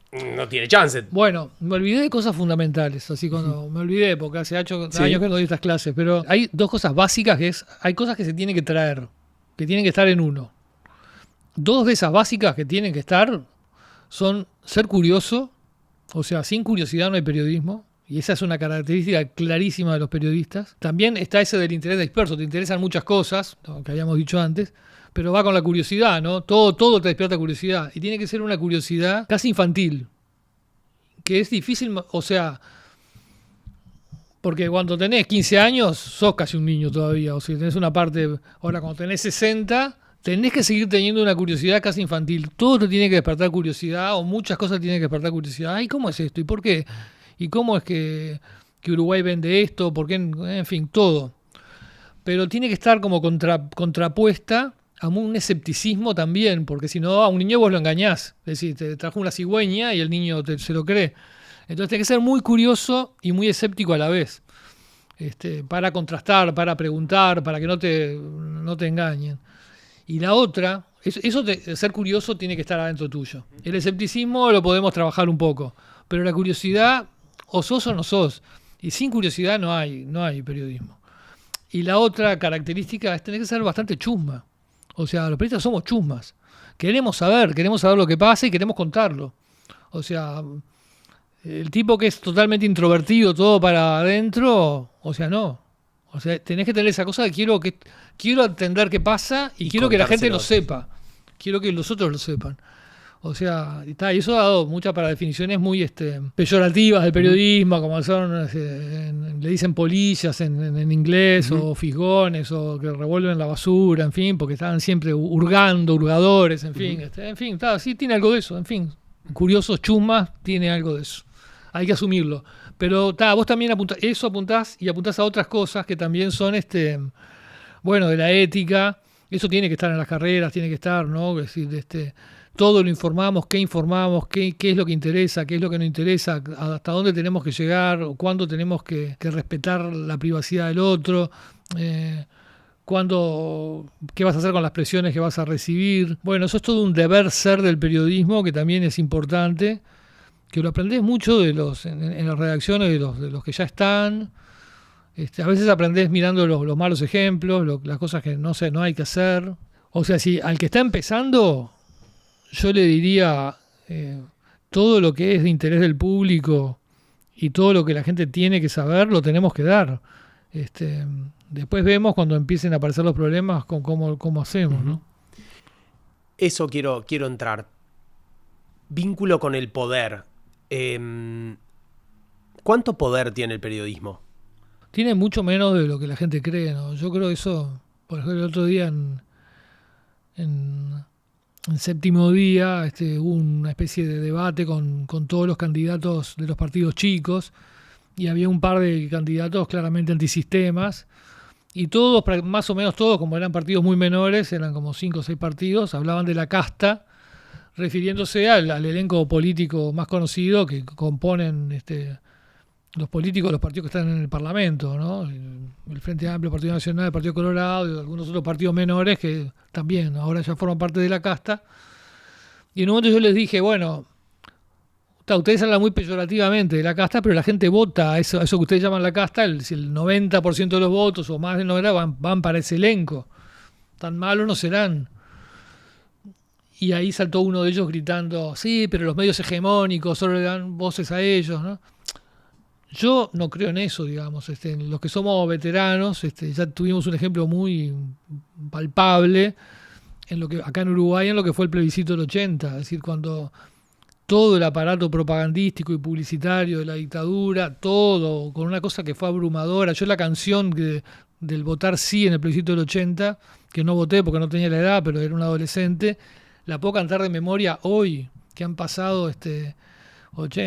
Speaker 2: no tiene chance.
Speaker 1: Bueno, me olvidé de cosas fundamentales, así cuando me olvidé, porque hace 8 años que no doy estas clases, pero hay dos cosas básicas, hay cosas que se tienen que traer, que tienen que estar en uno. Dos de esas básicas que tienen que estar son ser curioso, o sea, sin curiosidad no hay periodismo, y esa es una característica clarísima de los periodistas. También está ese del interés disperso, te interesan muchas cosas, lo que habíamos dicho antes, pero va con la curiosidad, ¿no? Todo te despierta curiosidad. Y tiene que ser una curiosidad casi infantil, que es difícil, o sea, porque cuando tenés 15 años sos casi un niño todavía, o sea, tenés una parte, ahora cuando tenés 60, tenés que seguir teniendo una curiosidad casi infantil. Todo te tiene que despertar curiosidad, o muchas cosas tienen que despertar curiosidad. Ay, ¿cómo es esto? ¿Y por qué? ¿Y cómo es que Uruguay vende esto? ¿Por qué? En fin, todo. Pero tiene que estar como contrapuesta a un escepticismo también, porque si no, a un niño vos lo engañás. Es decir, te trajo una cigüeña y el niño se lo cree. Entonces tenés que ser muy curioso y muy escéptico a la vez, para contrastar, para preguntar, para que no te engañen. Y la otra, ser curioso tiene que estar adentro tuyo. El escepticismo lo podemos trabajar un poco, pero la curiosidad, o sos o no sos. Y sin curiosidad no hay periodismo. Y la otra característica es tener que ser bastante chusma. O sea, los periodistas somos chusmas. Queremos saber lo que pasa y queremos contarlo. O sea, el tipo que es totalmente introvertido, todo para adentro, o sea, no. O sea, tenés que tener esa cosa de quiero entender qué pasa y quiero que la gente lo sepa. Quiero que los otros lo sepan. O sea, y eso ha dado muchas para definiciones muy peyorativas del periodismo, como son, le dicen polillas en inglés, o fisgones, o que revuelven la basura, en fin, porque estaban siempre hurgadores, en fin. Sí tiene algo de eso, en fin. Curiosos chumas tiene algo de eso. Hay que asumirlo. Pero vos también apuntás a otras cosas que también son, bueno, de la ética. Eso tiene que estar en las carreras, tiene que estar, ¿no? Es decir, todo lo informamos, qué es lo que interesa, qué es lo que no interesa, hasta dónde tenemos que llegar, o cuándo tenemos que respetar la privacidad del otro, qué vas a hacer con las presiones que vas a recibir. Bueno, eso es todo un deber ser del periodismo que también es importante, que lo aprendés mucho en las redacciones de los que ya están. A veces aprendés mirando los malos ejemplos, las cosas que no hay que hacer. O sea, si al que está empezando, yo le diría todo lo que es de interés del público y todo lo que la gente tiene que saber, lo tenemos que dar. Después vemos cuando empiecen a aparecer los problemas con cómo hacemos, ¿no?
Speaker 2: Eso quiero entrar. Vínculo con el poder. ¿Cuánto poder tiene el periodismo?
Speaker 1: Tiene mucho menos de lo que la gente cree, ¿no? Yo creo eso, por ejemplo, el otro día en Séptimo Día hubo una especie de debate con todos los candidatos de los partidos chicos, y había un par de candidatos claramente antisistemas, y todos, más o menos todos, como eran partidos muy menores, eran como 5 o 6 partidos, hablaban de la casta, refiriéndose al elenco político más conocido que componen los políticos de los partidos que están en el Parlamento, ¿no? El Frente Amplio, el Partido Nacional, el Partido Colorado y algunos otros partidos menores que también ahora ya forman parte de la casta. Y en un momento yo les dije, bueno, ustedes hablan muy peyorativamente de la casta, pero la gente vota eso que ustedes llaman la casta, si el 90% de los votos o más del 90% van para ese elenco. Tan malos no serán. Y ahí saltó uno de ellos gritando, sí, pero los medios hegemónicos solo le dan voces a ellos, ¿no? Yo no creo en eso, digamos. Los que somos veteranos, ya tuvimos un ejemplo muy palpable acá en Uruguay, en lo que fue el plebiscito del 80. Es decir, cuando todo el aparato propagandístico y publicitario de la dictadura, todo, con una cosa que fue abrumadora. Yo la canción del votar sí en el plebiscito del 80, que no voté porque no tenía la edad, pero era un adolescente, la puedo cantar de memoria hoy, que han pasado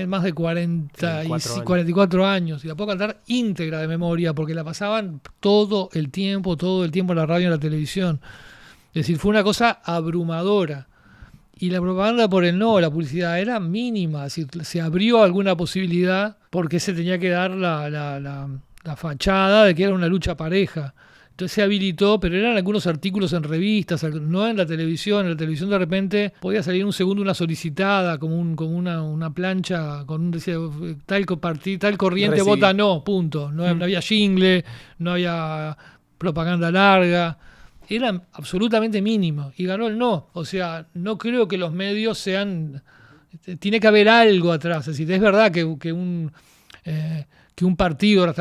Speaker 1: más de 44 años, y la puedo cantar íntegra de memoria porque la pasaban todo el tiempo en la radio y en la televisión. Es decir, fue una cosa abrumadora. Y la propaganda por el no, la publicidad era mínima. Es decir, se abrió alguna posibilidad porque se tenía que dar la fachada de que era una lucha pareja. Entonces se habilitó, pero eran algunos artículos en revistas, no en la televisión. En la televisión de repente podía salir un segundo una solicitada, como una plancha, con un decía, tal corriente
Speaker 2: Recibí.
Speaker 1: Vota no, punto. No había jingle, no había propaganda larga. Eran absolutamente mínimos y ganó el no. O sea, no creo que los medios sean... Tiene que haber algo atrás. Es decir, es verdad que un partido, ahora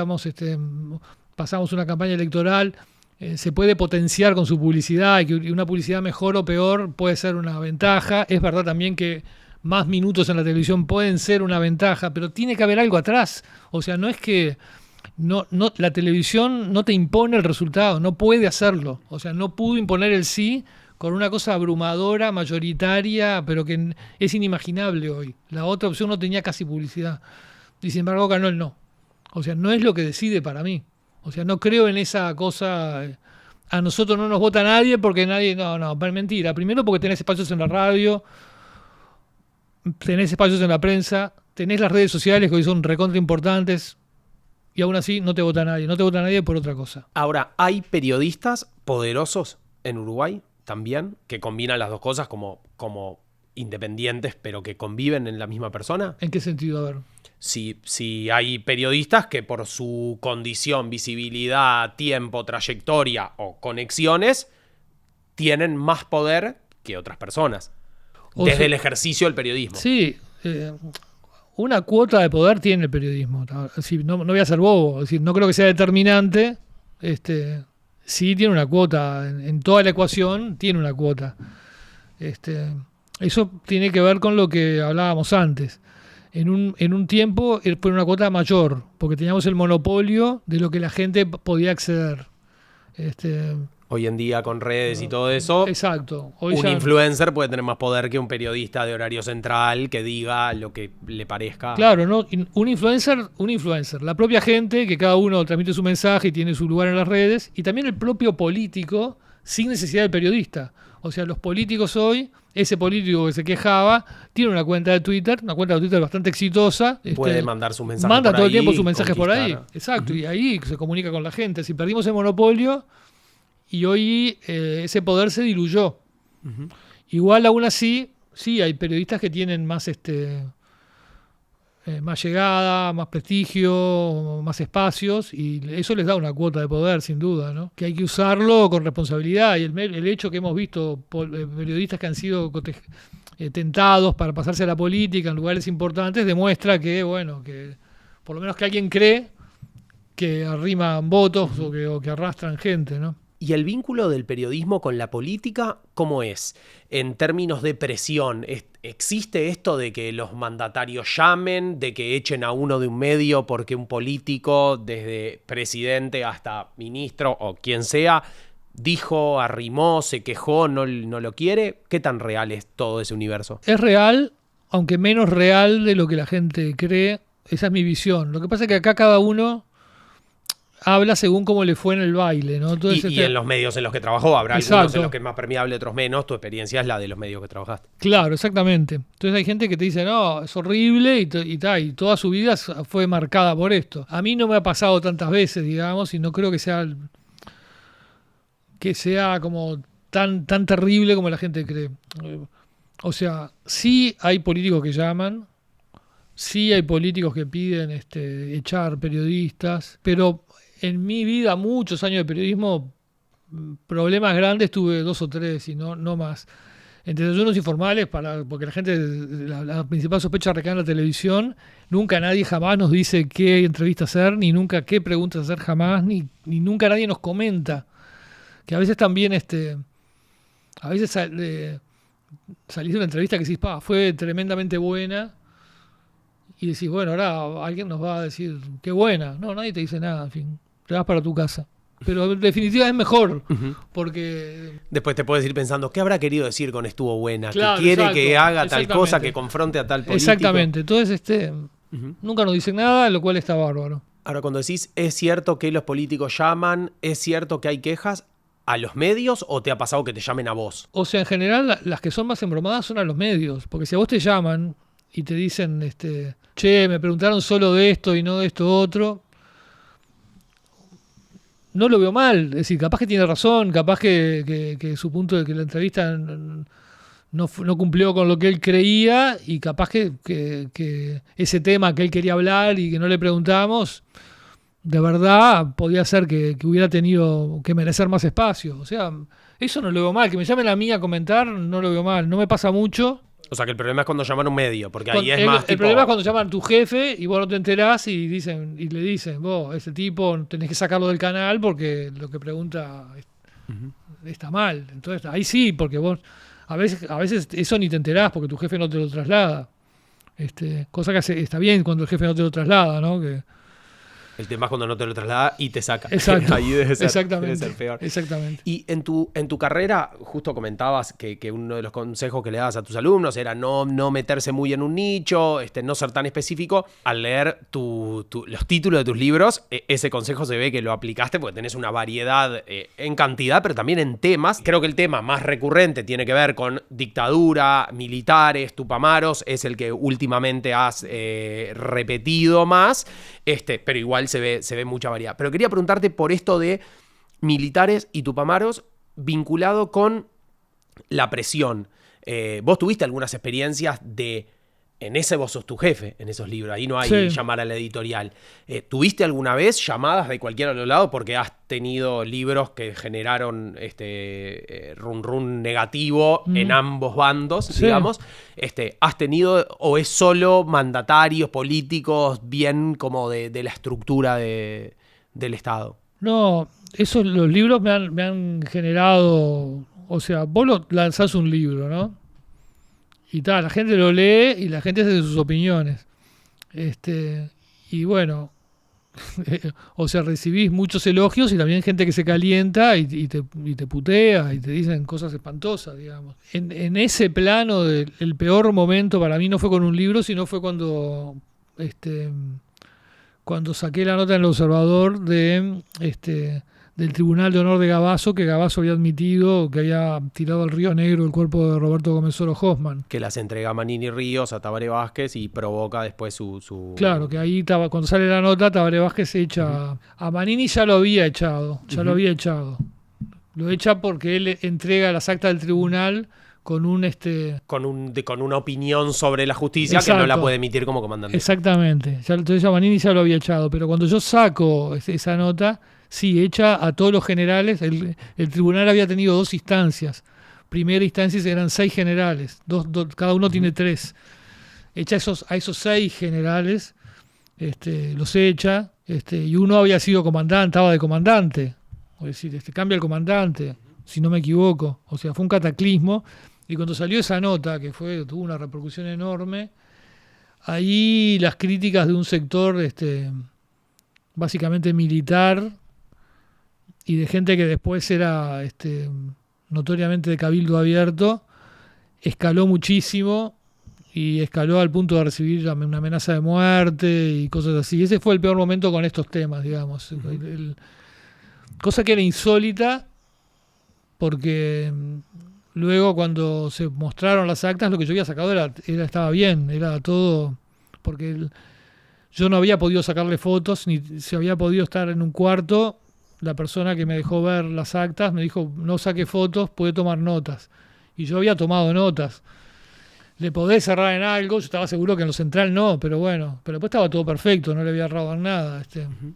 Speaker 1: pasamos una campaña electoral, se puede potenciar con su publicidad, y que una publicidad mejor o peor puede ser una ventaja. Es verdad también que más minutos en la televisión pueden ser una ventaja, pero tiene que haber algo atrás. O sea, no es que la televisión no te impone el resultado, no puede hacerlo. O sea, no pudo imponer el sí con una cosa abrumadora, mayoritaria, pero que es inimaginable hoy. La otra opción no tenía casi publicidad. Y sin embargo ganó el no. O sea, no es lo que decide para mí. O sea, no creo en esa cosa, a nosotros no nos vota nadie porque nadie... No, mentira. Primero porque tenés espacios en la radio, tenés espacios en la prensa, tenés las redes sociales que hoy son recontra importantes y aún así no te vota nadie. No te vota nadie por otra cosa.
Speaker 2: Ahora, ¿hay periodistas poderosos en Uruguay también que combinan las dos cosas como independientes pero que conviven en la misma persona?
Speaker 1: ¿En qué sentido? A ver.
Speaker 2: Si hay periodistas que por su condición, visibilidad, tiempo, trayectoria o conexiones tienen más poder que otras personas desde el ejercicio del periodismo.
Speaker 1: Sí, una cuota de poder tiene el periodismo. Es decir, no voy a ser bobo, es decir, no creo que sea determinante, sí tiene una cuota, en toda la ecuación tiene una cuota. Eso tiene que ver con lo que hablábamos antes. En un tiempo fue una cuota mayor, porque teníamos el monopolio de lo que la gente podía acceder.
Speaker 2: Hoy en día con redes y todo eso,
Speaker 1: exacto.
Speaker 2: Un influencer puede tener más poder que un periodista de horario central que diga lo que le parezca.
Speaker 1: Claro, ¿no? Un influencer, la propia gente, que cada uno transmite su mensaje y tiene su lugar en las redes, y también el propio político, sin necesidad del periodista. O sea, los políticos hoy, ese político que se quejaba, tiene una cuenta de Twitter bastante exitosa.
Speaker 2: Puede mandar sus mensajes
Speaker 1: manda
Speaker 2: por
Speaker 1: todo
Speaker 2: ahí,
Speaker 1: el tiempo sus mensajes por ahí.
Speaker 2: conquistar.
Speaker 1: Exacto, y ahí se comunica con la gente. Si perdimos el monopolio, y hoy ese poder se diluyó. Igual aún así, sí, hay periodistas que tienen más más llegada, más prestigio, más espacios, y eso les da una cuota de poder, sin duda, ¿no? Que hay que usarlo con responsabilidad, y el hecho que hemos visto periodistas que han sido tentados para pasarse a la política en lugares importantes demuestra que, bueno, que por lo menos que alguien cree que arriman votos o que arrastran gente, ¿no?
Speaker 2: ¿Y el vínculo del periodismo con la política cómo es? En términos de presión, ¿existe esto de que los mandatarios llamen, de que echen a uno de un medio porque un político, desde presidente hasta ministro o quien sea, dijo, arrimó, se quejó, no lo quiere? ¿Qué tan real es todo ese universo?
Speaker 1: Es real, aunque menos real de lo que la gente cree. Esa es mi visión. Lo que pasa es que acá cada uno habla según cómo le fue en el baile, ¿no? Entonces,
Speaker 2: y en los medios en los que trabajó, habrá
Speaker 1: exacto.
Speaker 2: Algunos en los que es más permeable, otros menos. Tu experiencia es la de los medios que trabajaste.
Speaker 1: Claro, exactamente. Entonces hay gente que te dice, no, es horrible y toda su vida fue marcada por esto. A mí no me ha pasado tantas veces, digamos, y no creo que sea como tan terrible como la gente cree. O sea, sí hay políticos que llaman, sí hay políticos que piden echar periodistas, pero en mi vida, muchos años de periodismo, problemas grandes tuve 2 o 3 y no más. Entre desayunos informales, porque la gente, la principal sospecha recae en la televisión. Nunca nadie jamás nos dice qué entrevista hacer, ni nunca qué preguntas hacer jamás, ni nunca nadie nos comenta. Que a veces también, a veces salís de una entrevista que decís, fue tremendamente buena, y decís, bueno, ahora alguien nos va a decir, qué buena. No, nadie te dice nada, en fin, te vas para tu casa. Pero en definitiva es mejor, porque...
Speaker 2: Después te puedes ir pensando, ¿qué habrá querido decir con estuvo buena?
Speaker 1: Claro,
Speaker 2: que quiere
Speaker 1: exacto,
Speaker 2: que haga tal cosa, que confronte a tal político.
Speaker 1: Exactamente, entonces nunca nos dicen nada, lo cual está bárbaro.
Speaker 2: Ahora, cuando decís, ¿es cierto que los políticos llaman? ¿Es cierto que hay quejas a los medios o te ha pasado que te llamen a vos?
Speaker 1: O sea, en general, las que son más embromadas son a los medios, porque si a vos te llaman y te dicen, che, me preguntaron solo de esto y no de esto otro, no lo veo mal. Es decir, capaz que tiene razón, capaz que su punto de que la entrevista no cumplió con lo que él creía, y capaz que ese tema que él quería hablar y que no le preguntamos, de verdad podía ser que hubiera tenido que merecer más espacio. O sea, eso no lo veo mal. Que me llamen a mí a comentar, no lo veo mal. No me pasa mucho.
Speaker 2: O sea, que el problema es cuando llaman a un medio, porque ahí es más tipo...
Speaker 1: El problema es cuando llaman a tu jefe y vos no te enterás y le dicen, vos, ese tipo tenés que sacarlo del canal porque lo que pregunta está mal. Entonces, ahí sí, porque vos a veces eso ni te enterás porque tu jefe no te lo traslada. Cosa que está bien cuando el jefe no te lo traslada, ¿no?
Speaker 2: El tema es cuando no te lo traslada y te saca.
Speaker 1: Exacto.
Speaker 2: Ahí debe ser
Speaker 1: peor. Exactamente.
Speaker 2: Y en tu carrera, justo comentabas que uno de los consejos que le dabas a tus alumnos era no meterse muy en un nicho, no ser tan específico. Al leer los títulos de tus libros, ese consejo se ve que lo aplicaste porque tenés una variedad en cantidad, pero también en temas. Creo que el tema más recurrente tiene que ver con dictadura, militares, tupamaros, es el que últimamente has repetido más, pero igual se ve mucha variedad. Pero quería preguntarte por esto de militares y tupamaros vinculado con la presión. Vos tuviste algunas experiencias en ese vos sos tu jefe, en esos libros. Ahí no hay llamar a la editorial. ¿Tuviste alguna vez llamadas de cualquiera de los lados? Porque has tenido libros que generaron run negativo en ambos bandos, digamos. ¿Has tenido o es solo mandatarios políticos bien como de la estructura del Estado?
Speaker 1: No, los libros me han generado, o sea, vos lanzás un libro, ¿no? Y tal, la gente lo lee y la gente hace sus opiniones. Y bueno, o sea, recibís muchos elogios y también gente que se calienta y te putea y te dicen cosas espantosas, digamos. En ese plano, el peor momento para mí no fue con un libro, sino fue cuando saqué la nota en El Observador del Tribunal de Honor de Gabazo, que Gabazo había admitido que había tirado al Río Negro el cuerpo de Roberto Gómez Oro Hoffman.
Speaker 2: Que las entrega Manini Ríos a Tabaré Vázquez y provoca después su...
Speaker 1: Claro, que ahí cuando sale la nota, Tabaré Vázquez se echa... A Manini ya lo había echado, lo había echado. Lo echa porque él entrega las actas del tribunal con
Speaker 2: con una opinión sobre la justicia. Exacto. Que no la puede emitir como comandante.
Speaker 1: Exactamente. Entonces a Manini ya lo había echado. Pero cuando yo saco esa nota, sí, echa a todos los generales. El tribunal había tenido 2 instancias. Primera instancia eran 6 generales. Cada uno tiene 3. Echa a esos 6 generales, los echa. Y uno había sido comandante, estaba de comandante. Es decir, cambia el comandante, si no me equivoco. O sea, fue un cataclismo. Y cuando salió esa nota, que tuvo una repercusión enorme, ahí las críticas de un sector básicamente militar y de gente que después era notoriamente de cabildo abierto, escaló muchísimo y escaló al punto de recibir una amenaza de muerte y cosas así. Ese fue el peor momento con estos temas, digamos. Cosa que era insólita porque... Luego, cuando se mostraron las actas, lo que yo había sacado estaba bien, era todo, porque yo no había podido sacarle fotos, ni se había podido estar en un cuarto. La persona que me dejó ver las actas me dijo, no saque fotos, puede tomar notas. Y yo había tomado notas. ¿Le podés cerrar en algo? Yo estaba seguro que en lo central no, pero bueno. Pero después estaba todo perfecto, no le había errado en nada.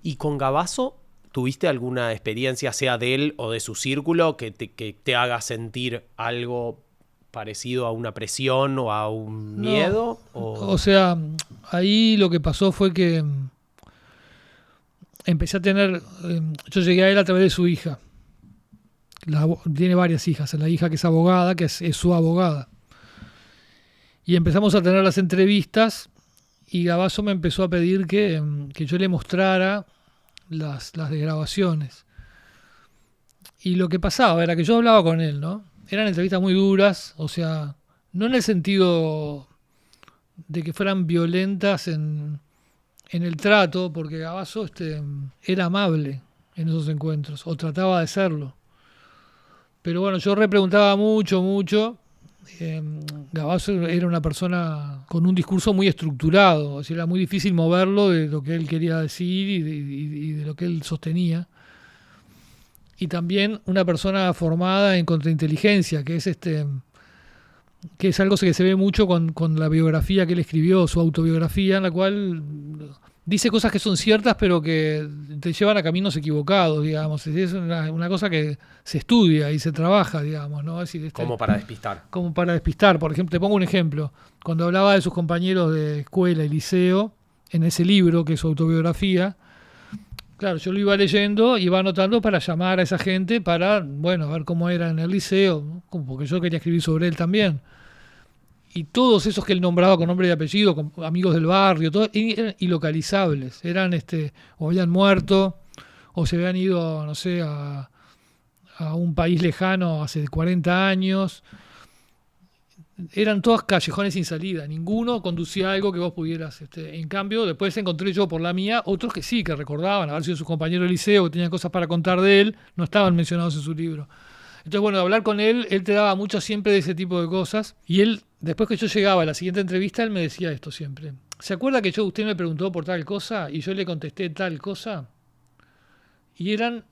Speaker 2: ¿Y con Gabazo tuviste alguna experiencia, sea de él o de su círculo, que te haga sentir algo parecido a una presión o a un miedo?
Speaker 1: O sea, ahí lo que pasó fue que empecé a tener... yo llegué a él a través de su hija. Tiene varias hijas. La hija que es abogada, que es su abogada. Y empezamos a tener las entrevistas y Gabazo me empezó a pedir que yo le mostrara las desgrabaciones. Y lo que pasaba era que yo hablaba con él, ¿no? Eran entrevistas muy duras, o sea, no en el sentido de que fueran violentas en el trato, porque Gabazo era amable en esos encuentros, o trataba de serlo. Pero bueno, yo repreguntaba mucho. Gabazo era una persona con un discurso muy estructurado, o sea, era muy difícil moverlo de lo que él quería decir y de lo que él sostenía. Y también una persona formada en contrainteligencia, que es algo que se ve mucho con la biografía que él escribió, su autobiografía, en la cual dice cosas que son ciertas pero que te llevan a caminos equivocados, digamos. Es una cosa que se estudia y se trabaja, digamos, ¿no? Es decir,
Speaker 2: como para despistar.
Speaker 1: Como para despistar. Por ejemplo, te pongo un ejemplo. Cuando hablaba de sus compañeros de escuela y liceo, en ese libro que es su autobiografía, claro, yo lo iba leyendo y iba anotando para llamar a esa gente para, bueno, ver cómo era en el liceo, ¿no? Porque yo quería escribir sobre él también. Y todos esos que él nombraba con nombre y apellido, con amigos del barrio, todos eran ilocalizables. Eran o habían muerto, o se habían ido, no sé, a un país lejano hace 40 años. Eran todos callejones sin salida. Ninguno conducía algo que vos pudieras. En cambio, después encontré yo por la mía otros que sí, que recordaban haber sido sus compañeros de liceo, que tenían cosas para contar de él, no estaban mencionados en su libro. Entonces, bueno, de hablar con él te daba mucho siempre de ese tipo de cosas. Y él, después que yo llegaba a la siguiente entrevista, él me decía esto siempre. ¿Se acuerda que usted me preguntó por tal cosa y yo le contesté tal cosa? Y eran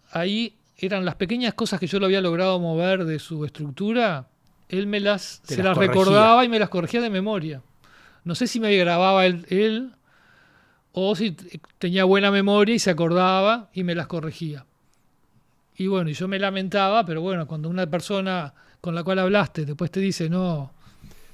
Speaker 1: las pequeñas cosas que yo lo había logrado mover de su estructura. Él se las recordaba y me las corregía de memoria. No sé si me grababa él o si tenía buena memoria y se acordaba y me las corregía. Y bueno, y yo me lamentaba, pero bueno, cuando una persona con la cual hablaste después te dice, no,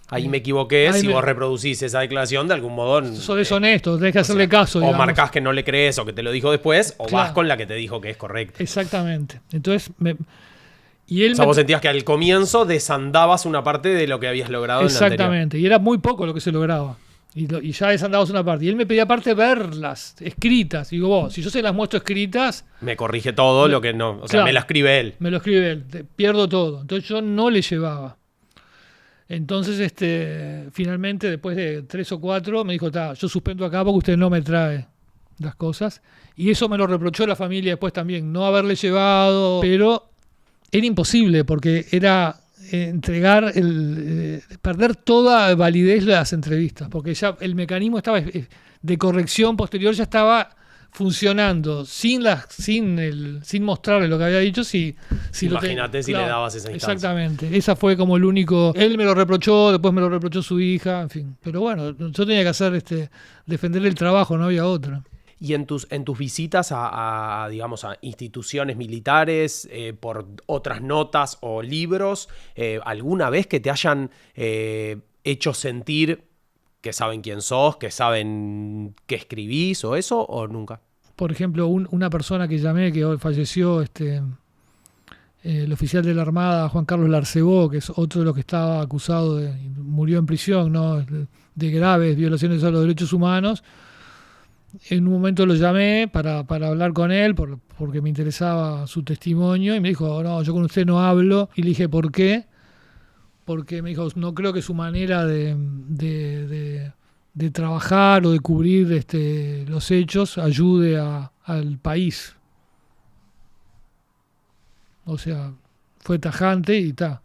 Speaker 2: ahí me equivoqué, si vos reproducís esa declaración, de algún modo...
Speaker 1: Sos deshonesto, tenés que hacerle caso.
Speaker 2: O marcás que no le crees o que te lo dijo después, o vas con la que te dijo que es correcta.
Speaker 1: Exactamente. Entonces,
Speaker 2: vos sentías que al comienzo desandabas una parte de lo que habías logrado en la anterior.
Speaker 1: Exactamente, y era muy poco lo que se lograba. Y ya desandabas una parte. Y él me pedía aparte verlas escritas. Y digo, vos, si yo se las muestro escritas...
Speaker 2: Me corrige todo lo que no... O sea, me lo escribe él.
Speaker 1: Me lo escribe él. Pierdo todo. Entonces yo no le llevaba. Entonces, finalmente, después de 3 o 4, me dijo, yo suspendo acá porque usted no me trae las cosas. Y eso me lo reprochó la familia después también. No haberle llevado, pero era imposible porque era... perder toda validez de las entrevistas, porque ya el mecanismo estaba de corrección posterior ya estaba funcionando sin mostrarle lo que había dicho.
Speaker 2: Imagínate si le dabas esa instancia.
Speaker 1: Exactamente, esa fue como el único. Él me lo reprochó, después me lo reprochó su hija, en fin. Pero bueno, yo tenía que hacer defender el trabajo, no había otra.
Speaker 2: Y en tus visitas a instituciones militares, por otras notas o libros, ¿alguna vez que te hayan hecho sentir que saben quién sos, que saben qué escribís o eso, o nunca?
Speaker 1: Por ejemplo, una persona que llamé, que hoy falleció, el oficial de la Armada, Juan Carlos Larcebó, que es otro de los que estaba acusado murió en prisión, ¿no?, de graves violaciones a los derechos humanos. En un momento lo llamé para hablar con él porque me interesaba su testimonio y me dijo, no, yo con usted no hablo. Y le dije, ¿por qué? Porque me dijo, no creo que su manera de trabajar o de cubrir los hechos ayude al país. O sea, fue tajante y está.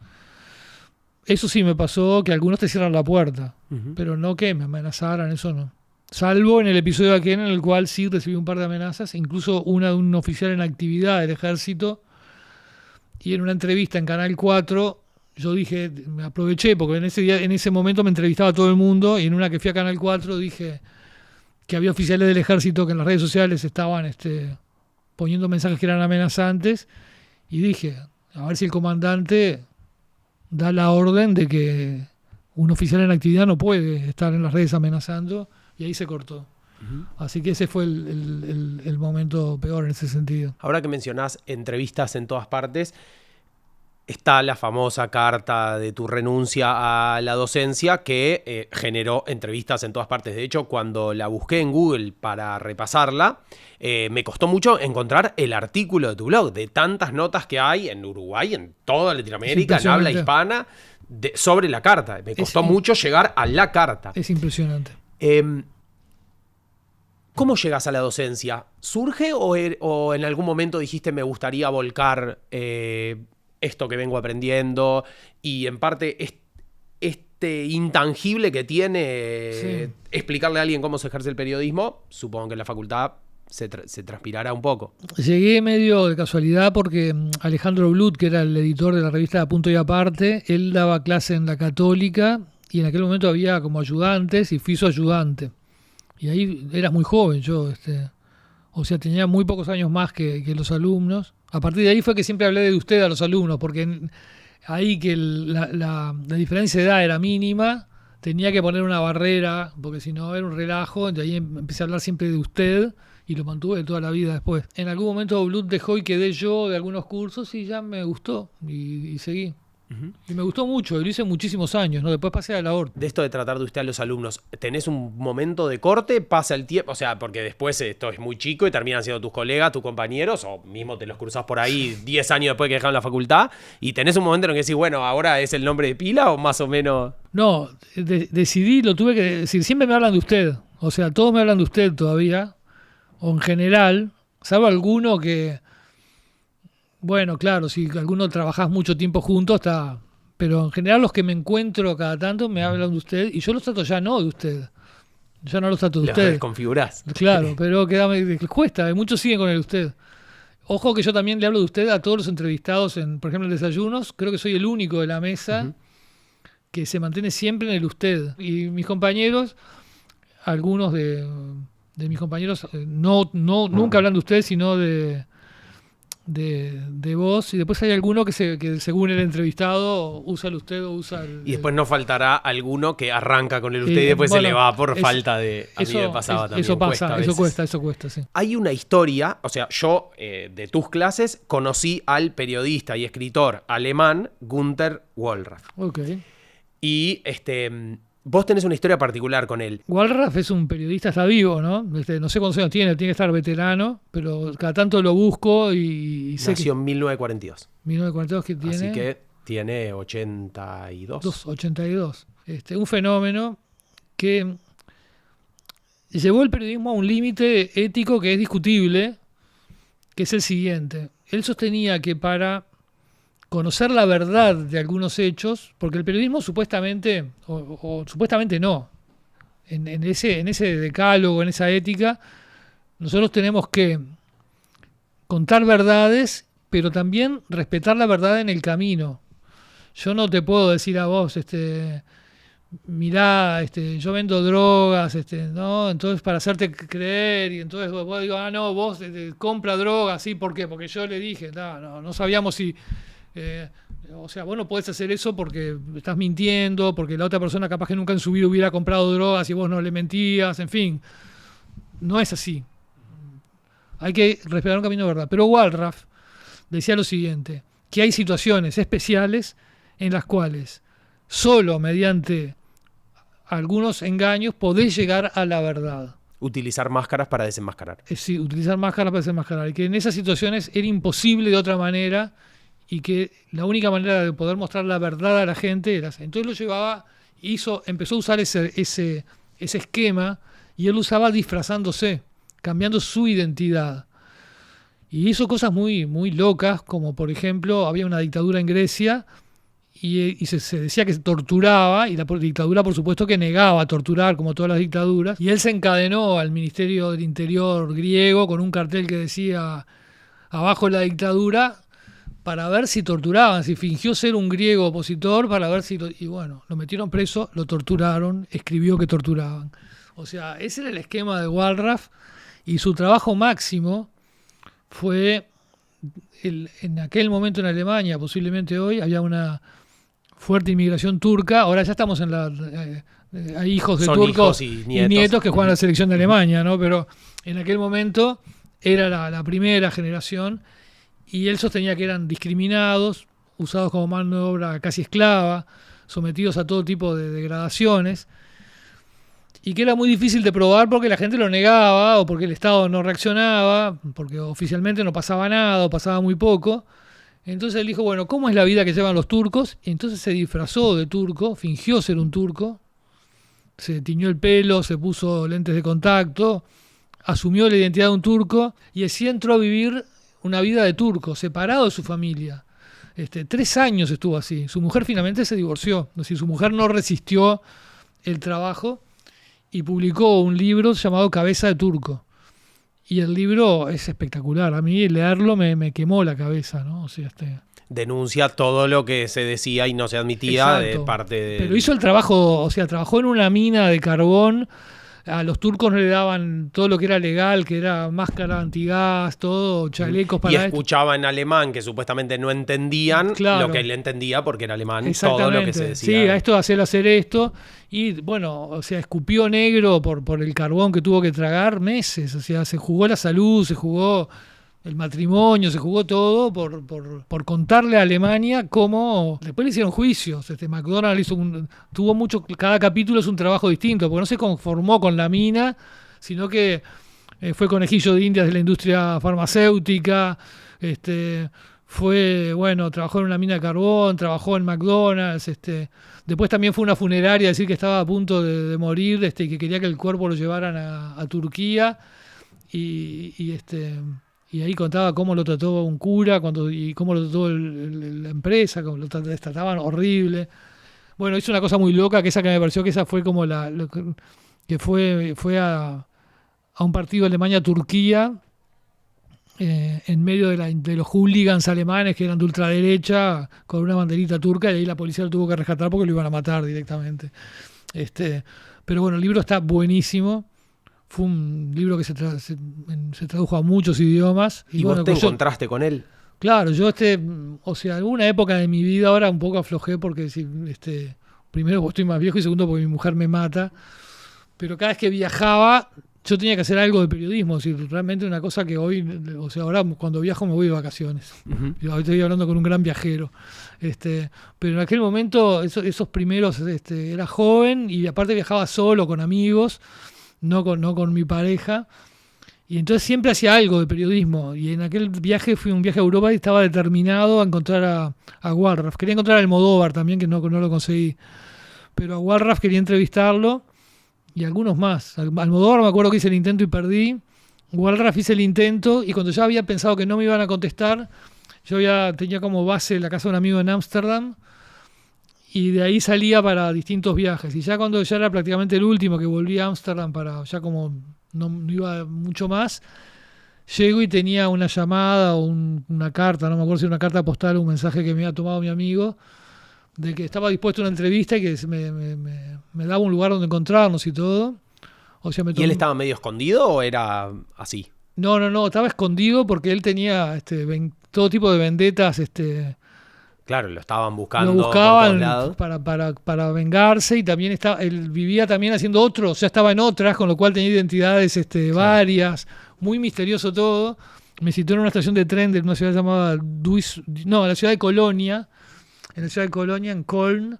Speaker 1: Eso sí me pasó, que algunos te cierran la puerta, pero no que me amenazaran, eso no. Salvo en el episodio de aquel en el cual sí recibí un par de amenazas, incluso una de un oficial en actividad del ejército, y en una entrevista en Canal 4, yo dije, me aproveché, porque en ese momento me entrevistaba a todo el mundo, y en una que fui a Canal 4 dije que había oficiales del ejército que en las redes sociales estaban poniendo mensajes que eran amenazantes, y dije, a ver si el comandante da la orden de que un oficial en actividad no puede estar en las redes amenazando. Y ahí se cortó. Así que ese fue el momento peor en ese sentido.
Speaker 2: Ahora que mencionás entrevistas en todas partes, está la famosa carta de tu renuncia a la docencia que generó entrevistas en todas partes. De hecho, cuando la busqué en Google para repasarla, me costó mucho encontrar el artículo de tu blog, de tantas notas que hay en Uruguay, en toda Latinoamérica, en habla hispana, sobre la carta. Me costó mucho llegar a la carta.
Speaker 1: Es impresionante.
Speaker 2: ¿Cómo llegas a la docencia? ¿Surge o en algún momento dijiste me gustaría volcar esto que vengo aprendiendo y en parte este intangible que tiene explicarle a alguien cómo se ejerce el periodismo? Supongo que en la facultad se transpirará un poco.
Speaker 1: Llegué medio de casualidad porque Alejandro Blut, que era el editor de la revista Punto y Aparte, él daba clase en la Católica y en aquel momento había como ayudantes y fui su ayudante. Y ahí eras muy joven yo, o sea, tenía muy pocos años más que los alumnos. A partir de ahí fue que siempre hablé de usted a los alumnos, porque ahí que la diferencia de edad era mínima, tenía que poner una barrera, porque si no era un relajo, entonces ahí empecé a hablar siempre de usted y lo mantuve toda la vida después. En algún momento Blut dejó y quedé yo de algunos cursos y ya me gustó y seguí. Y me gustó mucho, y lo hice muchísimos años, ¿no? Después pasé a la ORT.
Speaker 2: De esto de tratar de usted a los alumnos, ¿tenés un momento de corte? ¿Pasa el tiempo? O sea, porque después esto es muy chico y terminan siendo tus colegas, tus compañeros, o mismo te los cruzás por ahí 10 años después que dejaron la facultad, y tenés un momento en el que decís, bueno, ¿ahora es el nombre de pila o más o menos?
Speaker 1: No, decidí, lo tuve que decir, siempre me hablan de usted, o sea, todos me hablan de usted todavía, o en general, salvo alguno que... Bueno, claro, si alguno trabajás mucho tiempo juntos, está. Pero en general los que me encuentro cada tanto me hablan de usted y yo los trato ya no de usted. Ya no los trato de usted.
Speaker 2: Los desconfigurás.
Speaker 1: Claro, pero cuesta, muchos siguen con el usted. Ojo que yo también le hablo de usted a todos los entrevistados, por ejemplo, en desayunos. Creo que soy el único de la mesa que se mantiene siempre en el usted. Y mis compañeros, algunos de mis compañeros, nunca hablan de usted, sino de de voz, y después hay alguno que según el entrevistado usa el usted o usa el...
Speaker 2: Y después no faltará alguno que arranca con el usted y después se le va por falta de... A mí me pasaba también.
Speaker 1: Eso pasa, eso cuesta, sí.
Speaker 2: Hay una historia, o sea, yo de tus clases conocí al periodista y escritor alemán Günter Wallraff.
Speaker 1: Ok.
Speaker 2: Y vos tenés una historia particular con él.
Speaker 1: Wallraff es un periodista, está vivo, ¿no? No sé cuántos años tiene que estar veterano, pero cada tanto lo busco y sé
Speaker 2: Nació en 1942.
Speaker 1: 1942 que tiene.
Speaker 2: Así que tiene 82.
Speaker 1: 82. Un fenómeno que llevó el periodismo a un límite ético que es discutible, que es el siguiente. Él sostenía que para conocer la verdad de algunos hechos, porque el periodismo supuestamente, o supuestamente no, en ese decálogo, en esa ética, nosotros tenemos que contar verdades, pero también respetar la verdad en el camino. Yo no te puedo decir a vos, mirá, yo vendo drogas, ¿no? Entonces para hacerte creer, y entonces vos digo, no, vos compra drogas, ¿sí? ¿Por qué? Porque yo le dije, no sabíamos si... o sea, vos no podés hacer eso porque estás mintiendo, porque la otra persona capaz que nunca en su vida hubiera comprado drogas y vos no le mentías, en fin. No es así. Hay que respetar un camino de verdad. Pero Wallraff decía lo siguiente, que hay situaciones especiales en las cuales solo mediante algunos engaños podés llegar a la verdad.
Speaker 2: Utilizar máscaras para desenmascarar.
Speaker 1: Sí, utilizar máscaras para desenmascarar. Y que en esas situaciones era imposible de otra manera, y que la única manera de poder mostrar la verdad a la gente era así. Entonces lo llevaba, empezó a usar ese esquema, y él lo usaba disfrazándose, cambiando su identidad. Y hizo cosas muy, muy locas, como por ejemplo, había una dictadura en Grecia, y se decía que se torturaba, y la dictadura por supuesto que negaba torturar, como todas las dictaduras, y él se encadenó al Ministerio del Interior griego con un cartel que decía abajo la dictadura, para ver si torturaban, si fingió ser un griego opositor, para ver si... y bueno, lo metieron preso, lo torturaron, escribió que torturaban. O sea, ese era el esquema de Wallraff, y su trabajo máximo fue, en aquel momento en Alemania, posiblemente hoy, había una fuerte inmigración turca, ahora ya estamos en hay hijos de turcos
Speaker 2: y
Speaker 1: nietos que juegan a la selección de Alemania, ¿no? Pero en aquel momento era la primera generación, y él sostenía que eran discriminados, usados como mano de obra casi esclava, sometidos a todo tipo de degradaciones, y que era muy difícil de probar porque la gente lo negaba, o porque el Estado no reaccionaba, porque oficialmente no pasaba nada, o pasaba muy poco. Entonces él dijo, bueno, ¿cómo es la vida que llevan los turcos? Y entonces se disfrazó de turco, fingió ser un turco, se tiñó el pelo, se puso lentes de contacto, asumió la identidad de un turco, y así entró a vivir una vida de turco, separado de su familia. 3 años estuvo así. Su mujer finalmente se divorció. Es decir, su mujer no resistió el trabajo y publicó un libro llamado Cabeza de Turco. Y el libro es espectacular. A mí leerlo me quemó la cabeza, ¿no? O sea,
Speaker 2: denuncia todo lo que se decía y no se admitía. Exacto. De parte de...
Speaker 1: Pero hizo el trabajo, o sea, trabajó en una mina de carbón. A los turcos no le daban todo lo que era legal, que era máscara antigás, todo, chalecos para...
Speaker 2: Y escuchaba en alemán, que supuestamente no entendían, claro, lo que él entendía porque era alemán, todo lo que se decía.
Speaker 1: Sí, a esto, hacer esto. Y bueno, o sea, escupió negro por el carbón que tuvo que tragar meses. O sea, se jugó la salud, se jugó el matrimonio, se jugó todo por contarle a Alemania cómo... Después le hicieron juicios. McDonald's tuvo mucho... Cada capítulo es un trabajo distinto, porque no se conformó con la mina, sino que fue conejillo de indias de la industria farmacéutica, trabajó en una mina de carbón, trabajó en McDonald's, después también fue a una funeraria a decir que estaba a punto de morir, y que quería que el cuerpo lo llevaran a Turquía, y ahí contaba cómo lo trató un cura y cómo lo trató la empresa, cómo lo trataban horrible. Bueno, hizo una cosa muy loca, que esa que me pareció que esa fue como que fue a un partido de Alemania-Turquía, en medio de los hooligans alemanes que eran de ultraderecha, con una banderita turca, y ahí la policía lo tuvo que rescatar porque lo iban a matar directamente. Pero bueno, el libro está buenísimo. Fue un libro que se tradujo a muchos idiomas.
Speaker 2: ¿Y vos te encontraste con él?
Speaker 1: Claro, yo o sea, alguna época de mi vida ahora un poco aflojé porque primero porque estoy más viejo y segundo porque mi mujer me mata, pero cada vez que viajaba yo tenía que hacer algo de periodismo, es decir, realmente una cosa que hoy, o sea, ahora cuando viajo me voy de vacaciones. Uh-huh. Yo hoy estoy hablando con un gran viajero. Pero en aquel momento, esos primeros, era joven y aparte viajaba solo, con amigos, no con mi pareja. Y entonces siempre hacía algo de periodismo. Y en aquel viaje fui un viaje a Europa y estaba determinado a encontrar a Wallraff. Quería encontrar a Almodóvar también, que no lo conseguí. Pero a Wallraff quería entrevistarlo. Y algunos más. Almodóvar me acuerdo que hice el intento y perdí. Wallraff hice el intento y cuando ya había pensado que no me iban a contestar, yo ya tenía como base la casa de un amigo en Ámsterdam y de ahí salía para distintos viajes. Y ya cuando ya era prácticamente el último que volví a Ámsterdam para ya como no iba mucho más, llego y tenía una llamada o una carta, no me acuerdo si era una carta postal o un mensaje que me había tomado mi amigo, de que estaba dispuesto a una entrevista y que me daba un lugar donde encontrarnos y todo. O sea,
Speaker 2: ¿Y él estaba medio escondido o era así?
Speaker 1: No, estaba escondido porque él tenía todo tipo de vendetas.
Speaker 2: Claro, lo estaban buscando.
Speaker 1: Lo buscaban para vengarse y también él vivía también haciendo otros, o sea, estaba en otras, con lo cual tenía identidades varias, muy misterioso todo. Me citó en una estación de tren de una ciudad llamada la ciudad de Colonia. En la ciudad de Colonia, en Köln.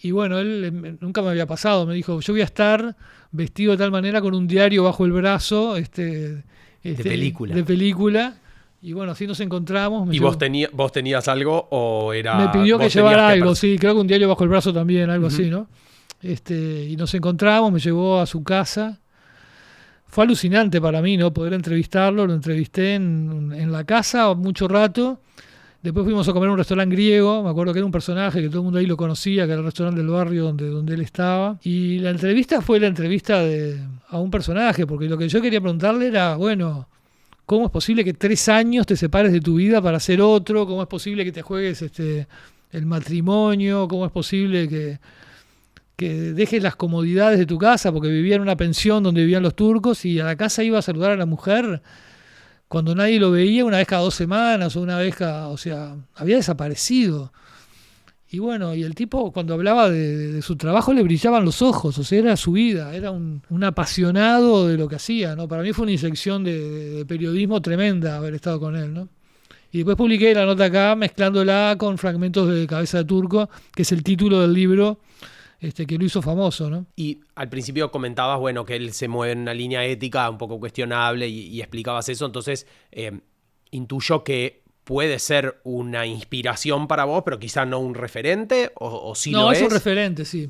Speaker 1: Y bueno, él nunca me había pasado. Me dijo, yo voy a estar vestido de tal manera con un diario bajo el brazo.
Speaker 2: De película.
Speaker 1: De película. Y bueno, así nos encontramos.
Speaker 2: ¿Y vos tenías algo o era...?
Speaker 1: Me pidió que llevara algo, sí. Creo que un diario bajo el brazo también, algo así, ¿no? Y nos encontramos, me llevó a su casa. Fue alucinante para mí, ¿no? Poder entrevistarlo. Lo entrevisté en la casa mucho rato. Después fuimos a comer a un restaurante griego, me acuerdo que era un personaje que todo el mundo ahí lo conocía, que era el restaurante del barrio donde él estaba. Y la entrevista fue la entrevista a un personaje, porque lo que yo quería preguntarle era, bueno, ¿cómo es posible que 3 años te separes de tu vida para ser otro? ¿Cómo es posible que te juegues el matrimonio? ¿Cómo es posible que dejes las comodidades de tu casa? Porque vivía en una pensión donde vivían los turcos y a la casa iba a saludar a la mujer cuando nadie lo veía, una vez cada 2 semanas o una vez o sea, había desaparecido. Y bueno, y el tipo cuando hablaba de su trabajo le brillaban los ojos, o sea, era su vida, era un apasionado de lo que hacía, ¿no? Para mí fue una inyección de periodismo tremenda haber estado con él, ¿no? Y después publiqué la nota acá mezclándola con fragmentos de Cabeza de Turco, que es el título del libro que lo hizo famoso, ¿no?
Speaker 2: Y al principio comentabas, bueno, que él se mueve en una línea ética un poco cuestionable y explicabas eso, entonces intuyo que puede ser una inspiración para vos, pero quizá no un referente, o sí lo es.
Speaker 1: No, es un referente, sí.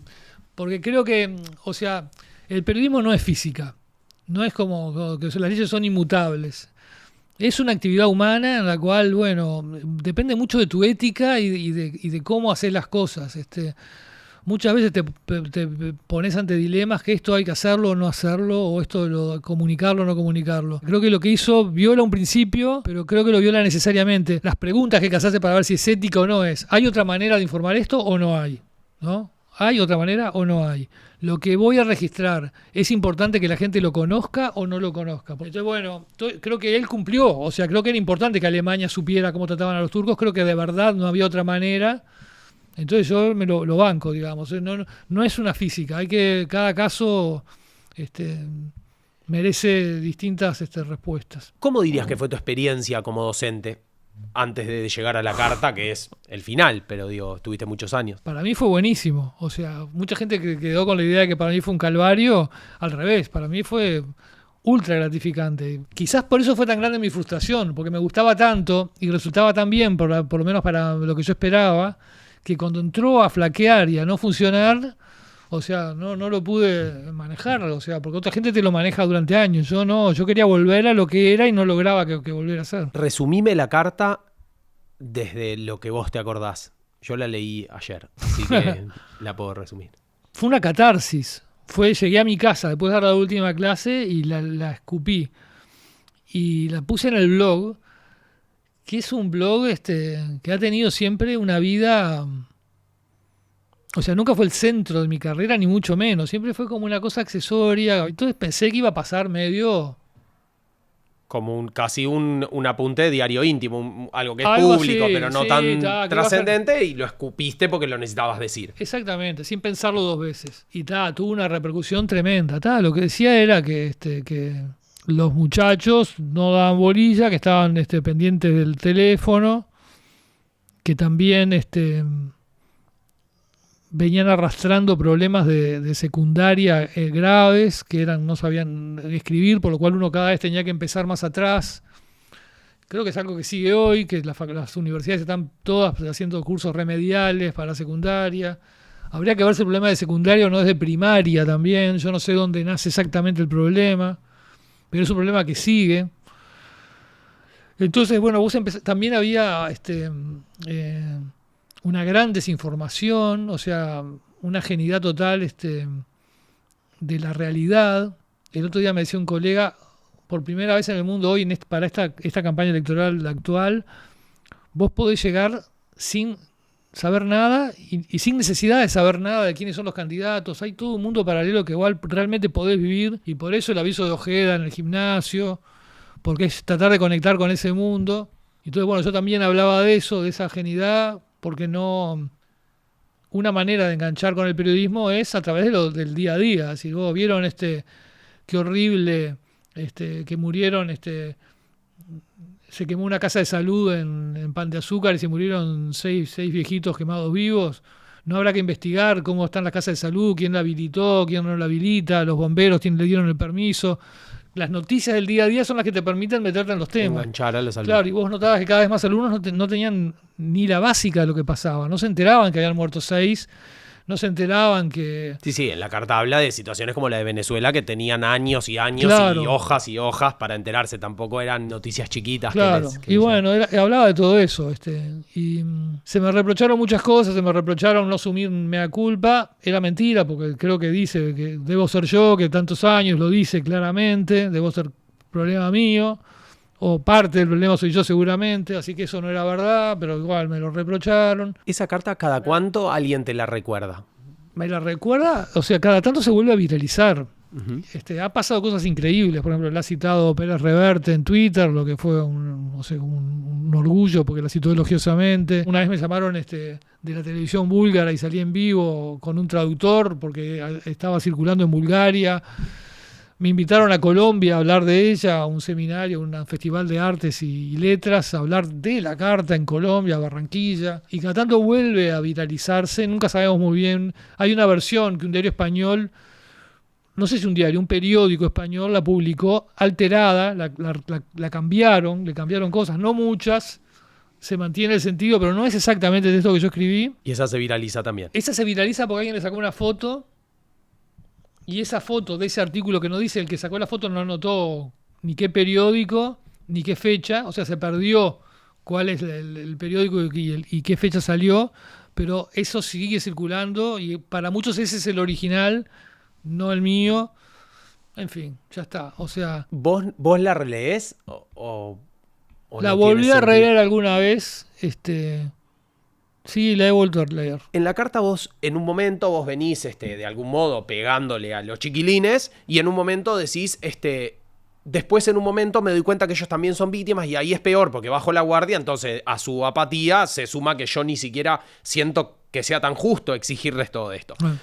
Speaker 1: Porque creo que, o sea, el periodismo no es física, no es como que las leyes son inmutables. Es una actividad humana en la cual, bueno, depende mucho de tu ética y de cómo hacer las cosas. Muchas veces te pones ante dilemas que esto hay que hacerlo o no hacerlo, o esto comunicarlo o no comunicarlo. Creo que lo que hizo viola un principio, pero creo que lo viola necesariamente. Las preguntas que haces para ver si es ética o no es, ¿hay otra manera de informar esto o no hay? ¿No? ¿Hay otra manera o no hay? Lo que voy a registrar, ¿es importante que la gente lo conozca o no lo conozca? Entonces, bueno, creo que él cumplió. O sea, creo que era importante que Alemania supiera cómo trataban a los turcos. Creo que de verdad no había otra manera. Entonces yo me lo banco, digamos. No es una física. Cada caso merece distintas respuestas.
Speaker 2: ¿Cómo dirías que fue tu experiencia como docente antes de llegar a la carta, que es el final, pero digo, estuviste muchos años?
Speaker 1: Para mí fue buenísimo. O sea, mucha gente que quedó con la idea de que para mí fue un calvario. Al revés, para mí fue ultra gratificante. Quizás por eso fue tan grande mi frustración, porque me gustaba tanto y resultaba tan bien, por lo menos para lo que yo esperaba, que cuando entró a flaquear y a no funcionar, o sea, no lo pude manejar, o sea, porque otra gente te lo maneja durante años. Yo no, yo quería volver a lo que era y no lograba que volviera a ser.
Speaker 2: Resumime la carta desde lo que vos te acordás. Yo la leí ayer, así que la puedo resumir.
Speaker 1: Fue una catarsis. Llegué a mi casa después de dar la última clase y la escupí. Y la puse en el blog, que es un blog que ha tenido siempre una vida, o sea, nunca fue el centro de mi carrera, ni mucho menos, siempre fue como una cosa accesoria. Entonces pensé que iba a pasar medio
Speaker 2: casi un apunte de diario íntimo, algo que es
Speaker 1: Algo
Speaker 2: público,
Speaker 1: así,
Speaker 2: pero no
Speaker 1: sí,
Speaker 2: tan trascendente, y lo escupiste porque lo necesitabas decir.
Speaker 1: Exactamente, sin pensarlo dos veces. Y tuvo una repercusión tremenda. Lo que decía era que los muchachos no daban bolilla, que estaban pendientes del teléfono, que también venían arrastrando problemas de secundaria graves, que no sabían escribir, por lo cual uno cada vez tenía que empezar más atrás. Creo que es algo que sigue hoy, que las universidades están todas haciendo cursos remediales para secundaria. Habría que ver si el problema de secundaria o no es de primaria también. Yo no sé dónde nace exactamente el problema, pero es un problema que sigue. Entonces, bueno, también había una gran desinformación, o sea, una genialidad total de la realidad. El otro día me decía un colega, por primera vez en el mundo hoy, para esta campaña electoral actual, vos podés llegar sin saber nada y sin necesidad de saber nada de quiénes son los candidatos. Hay todo un mundo paralelo que igual realmente podés vivir, y por eso el aviso de Ojeda en el gimnasio, porque es tratar de conectar con ese mundo. Entonces, bueno, yo también hablaba de eso, de esa genialidad, porque no... Una manera de enganchar con el periodismo es a través del día a día. Si vos vieron qué horrible, que murieron, se quemó una casa de salud en Pan de Azúcar y se murieron seis viejitos quemados vivos. No habrá que investigar cómo están las casas de salud, quién la habilitó, quién no la habilita, los bomberos, quién le dieron el permiso. Las noticias del día a día son las que te permiten meterte en los temas.
Speaker 2: Enganchar a los alumnos.
Speaker 1: Claro, y vos notabas que cada vez más alumnos no tenían ni la básica de lo que pasaba. No se enteraban que habían muerto 6, no se enteraban que...
Speaker 2: Sí, en la carta habla de situaciones como la de Venezuela, que tenían años y años,
Speaker 1: claro,
Speaker 2: y hojas para enterarse. Tampoco eran noticias chiquitas.
Speaker 1: Claro, y bueno, hablaba de todo eso. Y se me reprocharon muchas cosas, se me reprocharon no asumir mea culpa. Era mentira, porque creo que dice que debo ser yo, que tantos años lo dice claramente, debo ser problema mío, o parte del problema soy yo seguramente, así que eso no era verdad, pero igual me lo reprocharon.
Speaker 2: ¿Esa carta cada cuánto alguien te la recuerda?
Speaker 1: Me la recuerda, o sea, cada tanto se vuelve a viralizar.
Speaker 2: Uh-huh.
Speaker 1: Ha pasado cosas increíbles. Por ejemplo, le ha citado Pérez Reverte en Twitter, lo que fue un orgullo, porque la citó elogiosamente. Una vez me llamaron de la televisión búlgara y salí en vivo con un traductor porque estaba circulando en Bulgaria. Me invitaron a Colombia a hablar de ella, a un seminario, un festival de artes y letras, a hablar de la carta en Colombia, Barranquilla. Y cada tanto vuelve a viralizarse, nunca sabemos muy bien. Hay una versión que un diario español, no sé si un diario, un periódico español la publicó alterada, la cambiaron, le cambiaron cosas, no muchas, se mantiene el sentido, pero no es exactamente de esto que yo escribí.
Speaker 2: Y esa se viraliza también.
Speaker 1: Esa se viraliza porque alguien le sacó una foto, y esa foto de ese artículo que no dice, el que sacó la foto no anotó ni qué periódico, ni qué fecha, o sea, se perdió cuál es el periódico y qué fecha salió, pero eso sigue circulando y para muchos ese es el original, no el mío. En fin, ya está. O sea,
Speaker 2: ¿Vos la releés o
Speaker 1: la
Speaker 2: no
Speaker 1: volví
Speaker 2: tiene
Speaker 1: a
Speaker 2: sentido?
Speaker 1: releer alguna vez. Sí, la he vuelto a leer.
Speaker 2: En la carta en un momento vos venís de algún modo pegándole a los chiquilines, y en un momento decís, después en un momento me doy cuenta que ellos también son víctimas, y ahí es peor porque bajo la guardia, entonces a su apatía se suma que yo ni siquiera siento que sea tan justo exigirles todo esto.
Speaker 1: Bueno.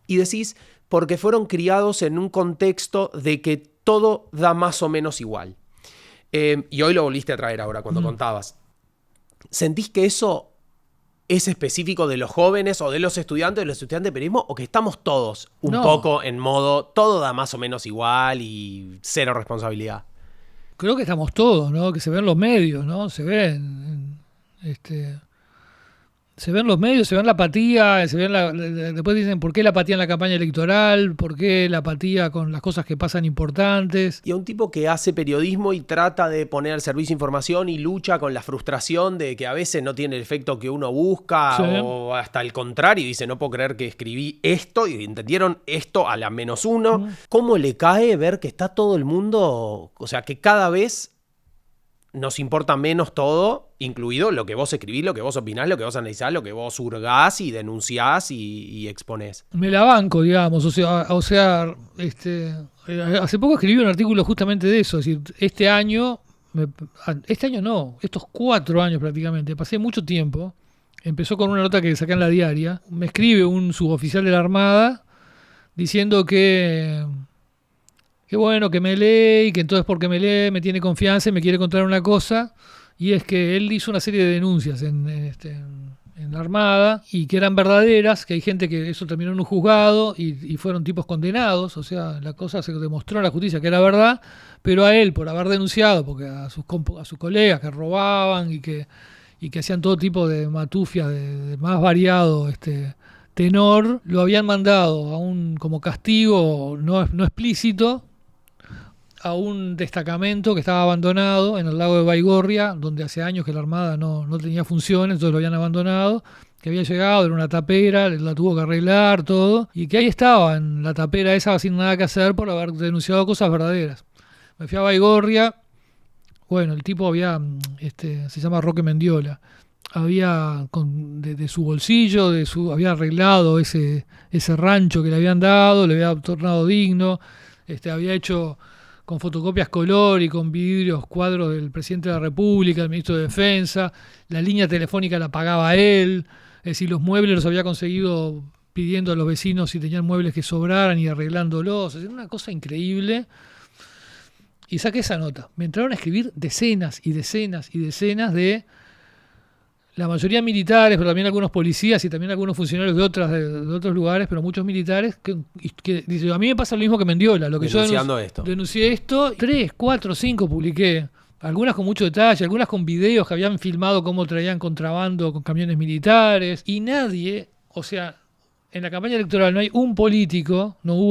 Speaker 2: Y decís, porque fueron criados en un contexto de que todo da más o menos igual. Y hoy lo volviste a traer ahora cuando contabas. ¿Sentís que eso es específico de los jóvenes o de los estudiantes de periodismo, o que estamos todos un poco en modo todo da más o menos igual y cero responsabilidad?
Speaker 1: Creo que estamos todos, ¿no? Que se ven los medios, ¿no? Se ven se ven los medios, se ven la apatía, después dicen por qué la apatía en la campaña electoral, por qué la apatía con las cosas que pasan importantes.
Speaker 2: Y a un tipo que hace periodismo y trata de poner al servicio información y lucha con la frustración de que a veces no tiene el efecto que uno busca, sí, o hasta el contrario, dice, no puedo creer que escribí esto y entendieron esto a la -1. ¿Cómo le cae ver que está todo el mundo, o sea, que cada vez nos importa menos todo incluido lo que vos escribís, lo que vos opinás, lo que vos analizás, lo que vos hurgás y denunciás y exponés.
Speaker 1: Me la banco, digamos, hace poco escribí un artículo justamente de eso, es decir, este año no, estos 4 años prácticamente, pasé mucho tiempo, empezó con una nota que saqué en la diaria, me escribe un suboficial de la Armada diciendo que bueno, que me lee y que entonces porque me lee me tiene confianza y me quiere contar una cosa, y es que él hizo una serie de denuncias en la Armada y que eran verdaderas, que hay gente que eso terminó en un juzgado y fueron tipos condenados, o sea, la cosa se demostró a la justicia que era verdad, pero a él por haber denunciado, porque a sus colegas que robaban y que hacían todo tipo de matufias de más variado tenor, lo habían mandado como castigo no explícito a un destacamento que estaba abandonado en el lago de Baigorria, donde hace años que la Armada no tenía funciones, entonces lo habían abandonado, que había llegado, era una tapera, la tuvo que arreglar, todo, y que ahí estaba, en la tapera esa, sin nada que hacer por haber denunciado cosas verdaderas. Me fui a Baigorria, bueno, el tipo se llama Roque Mendiola, había de su bolsillo, había arreglado ese rancho que le habían dado, le había tornado digno, había hecho con fotocopias color y con vidrios cuadros del presidente de la República, el ministro de Defensa, la línea telefónica la pagaba él, es decir, los muebles los había conseguido pidiendo a los vecinos si tenían muebles que sobraran y arreglándolos, es una cosa increíble. Y saqué esa nota. Me entraron a escribir decenas y decenas y decenas de la mayoría militares, pero también algunos policías y también algunos funcionarios de otros lugares, pero muchos militares, que dicen, a mí me pasa lo mismo que Mendiola. Lo que
Speaker 2: denunciando
Speaker 1: denuncié esto, 3, 4, 5 publiqué. Algunas con mucho detalle, algunas con videos que habían filmado cómo traían contrabando con camiones militares. Y nadie, o sea, en la campaña electoral no hubo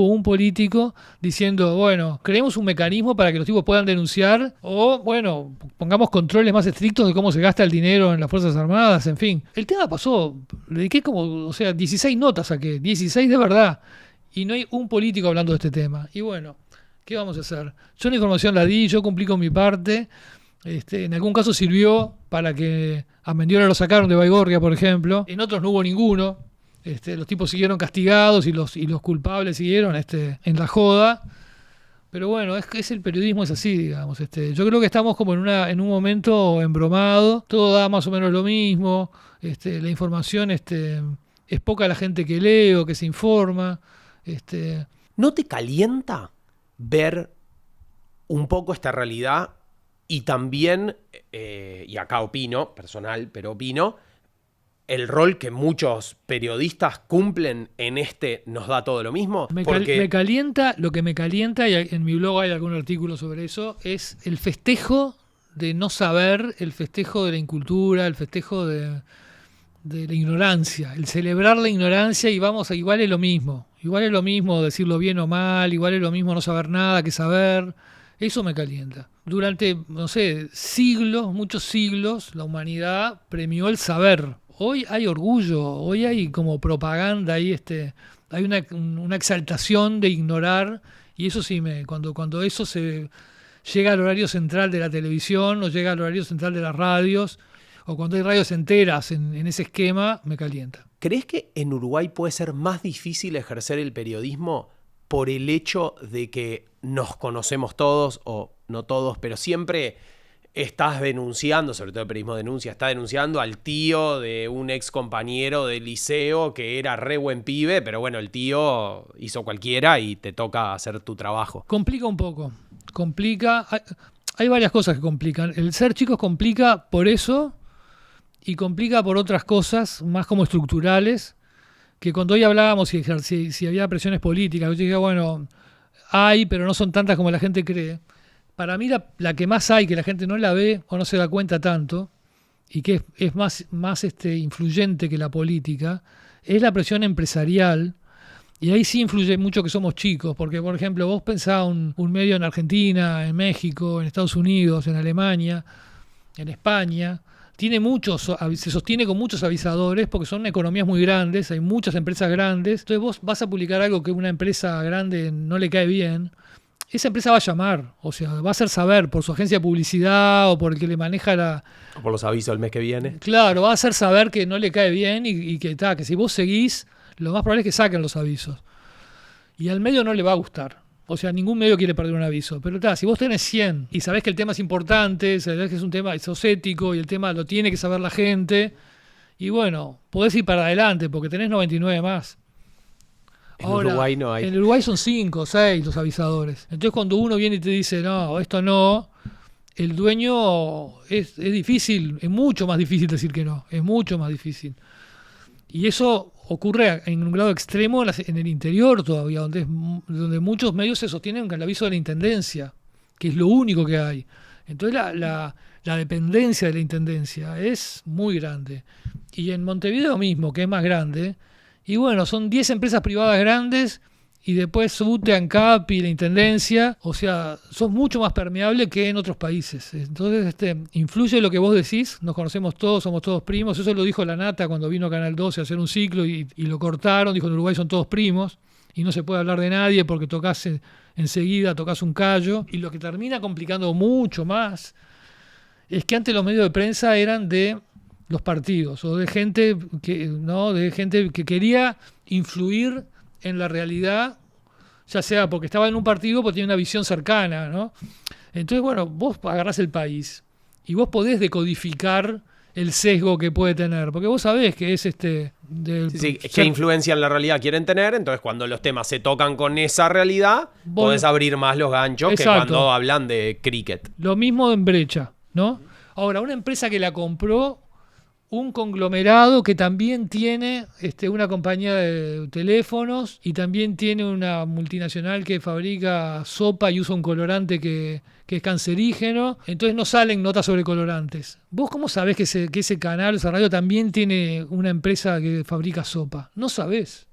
Speaker 1: un político diciendo, bueno, creemos un mecanismo para que los tipos puedan denunciar o, bueno, pongamos controles más estrictos de cómo se gasta el dinero en las Fuerzas Armadas, en fin. El tema pasó, le dediqué 16 notas saqué, 16 de verdad, y no hay un político hablando de este tema. Y bueno, ¿qué vamos a hacer? Yo la información la di, yo cumplí con mi parte. En algún caso sirvió para que a Mendiola lo sacaron de Baigorria, por ejemplo. En otros no hubo ninguno. Los tipos siguieron castigados y los culpables siguieron en la joda. Pero bueno, es el periodismo, es así, digamos. Yo creo que estamos como en un momento embromado. Todo da más o menos lo mismo. La información es poca la gente que lee o que se informa.
Speaker 2: ¿No te calienta ver un poco esta realidad? Y también, y acá opino, personal, pero opino, el rol que muchos periodistas cumplen en nos da todo lo mismo.
Speaker 1: Me calienta, lo que me calienta, y en mi blog hay algún artículo sobre eso, es el festejo de no saber, el festejo de la incultura, el festejo de la ignorancia, el celebrar la ignorancia y igual es lo mismo decirlo bien o mal, igual es lo mismo no saber nada que saber. Eso me calienta. Durante, no sé, muchos siglos, la humanidad premió el saber. Hoy hay orgullo, hoy hay como propaganda, hay una exaltación de ignorar, y eso sí, cuando eso se llega al horario central de la televisión o llega al horario central de las radios, o cuando hay radios enteras en ese esquema, me calienta.
Speaker 2: ¿Crees que en Uruguay puede ser más difícil ejercer el periodismo por el hecho de que nos conocemos todos, o no todos, pero siempre estás denunciando, sobre todo el periodismo de denuncia, está denunciando al tío de un ex compañero del liceo que era re buen pibe, pero bueno, el tío hizo cualquiera y te toca hacer tu trabajo?
Speaker 1: Complica un poco. Hay varias cosas que complican. El ser chico complica por eso y complica por otras cosas más como estructurales, que cuando hoy hablábamos si había presiones políticas, yo dije, bueno, hay, pero no son tantas como la gente cree. Para mí la que más hay, que la gente no la ve o no se da cuenta tanto, y que es más influyente que la política, es la presión empresarial. Y ahí sí influye mucho que somos chicos, porque por ejemplo vos pensás un medio en Argentina, en México, en Estados Unidos, en Alemania, en España, se sostiene con muchos avisadores porque son economías muy grandes, hay muchas empresas grandes, entonces vos vas a publicar algo que a una empresa grande no le cae bien, esa empresa va a llamar, o sea, va a hacer saber por su agencia de publicidad o por el que le maneja
Speaker 2: o por los avisos del mes que viene.
Speaker 1: Claro, va a hacer saber que no le cae bien y que si vos seguís, lo más probable es que saquen los avisos. Y al medio no le va a gustar. O sea, ningún medio quiere perder un aviso. Pero si vos tenés 100 y sabés que el tema es importante, sabés que es un tema ético y el tema lo tiene que saber la gente, y bueno, podés ir para adelante porque tenés 99 más.
Speaker 2: Ahora, en Uruguay no hay.
Speaker 1: En Uruguay son 5 o 6 los avisadores. Entonces cuando uno viene y te dice, no, esto no, el dueño es difícil, es mucho más difícil decir que no, es mucho más difícil. Y eso ocurre en un grado extremo en el interior todavía, donde muchos medios se sostienen con el aviso de la intendencia, que es lo único que hay. Entonces la dependencia de la intendencia es muy grande. Y en Montevideo mismo, que es más grande, y bueno, son 10 empresas privadas grandes y después SUTE, ANCAP y la intendencia, o sea, sos mucho más permeable que en otros países. Entonces, influye lo que vos decís, nos conocemos todos, somos todos primos, eso lo dijo la Nata cuando vino a Canal 12 a hacer un ciclo y lo cortaron, dijo en Uruguay son todos primos y no se puede hablar de nadie porque enseguida tocas un callo, y lo que termina complicando mucho más es que antes los medios de prensa eran de los partidos o de gente que quería influir en la realidad, ya sea porque estaba en un partido o porque tiene una visión cercana, ¿no? Entonces, bueno, vos agarrás el país y vos podés decodificar el sesgo que puede tener, porque vos sabés que es qué
Speaker 2: influencia en la realidad quieren tener, entonces cuando los temas se tocan con esa realidad, podés abrir más los ganchos. Exacto. Que cuando hablan de cricket.
Speaker 1: Lo mismo en brecha, ¿no? Ahora, una empresa que la compró un conglomerado que también tiene una compañía de teléfonos y también tiene una multinacional que fabrica sopa y usa un colorante que es cancerígeno, entonces no salen notas sobre colorantes. ¿Vos cómo sabés que ese canal, esa radio también tiene una empresa que fabrica sopa? No sabés.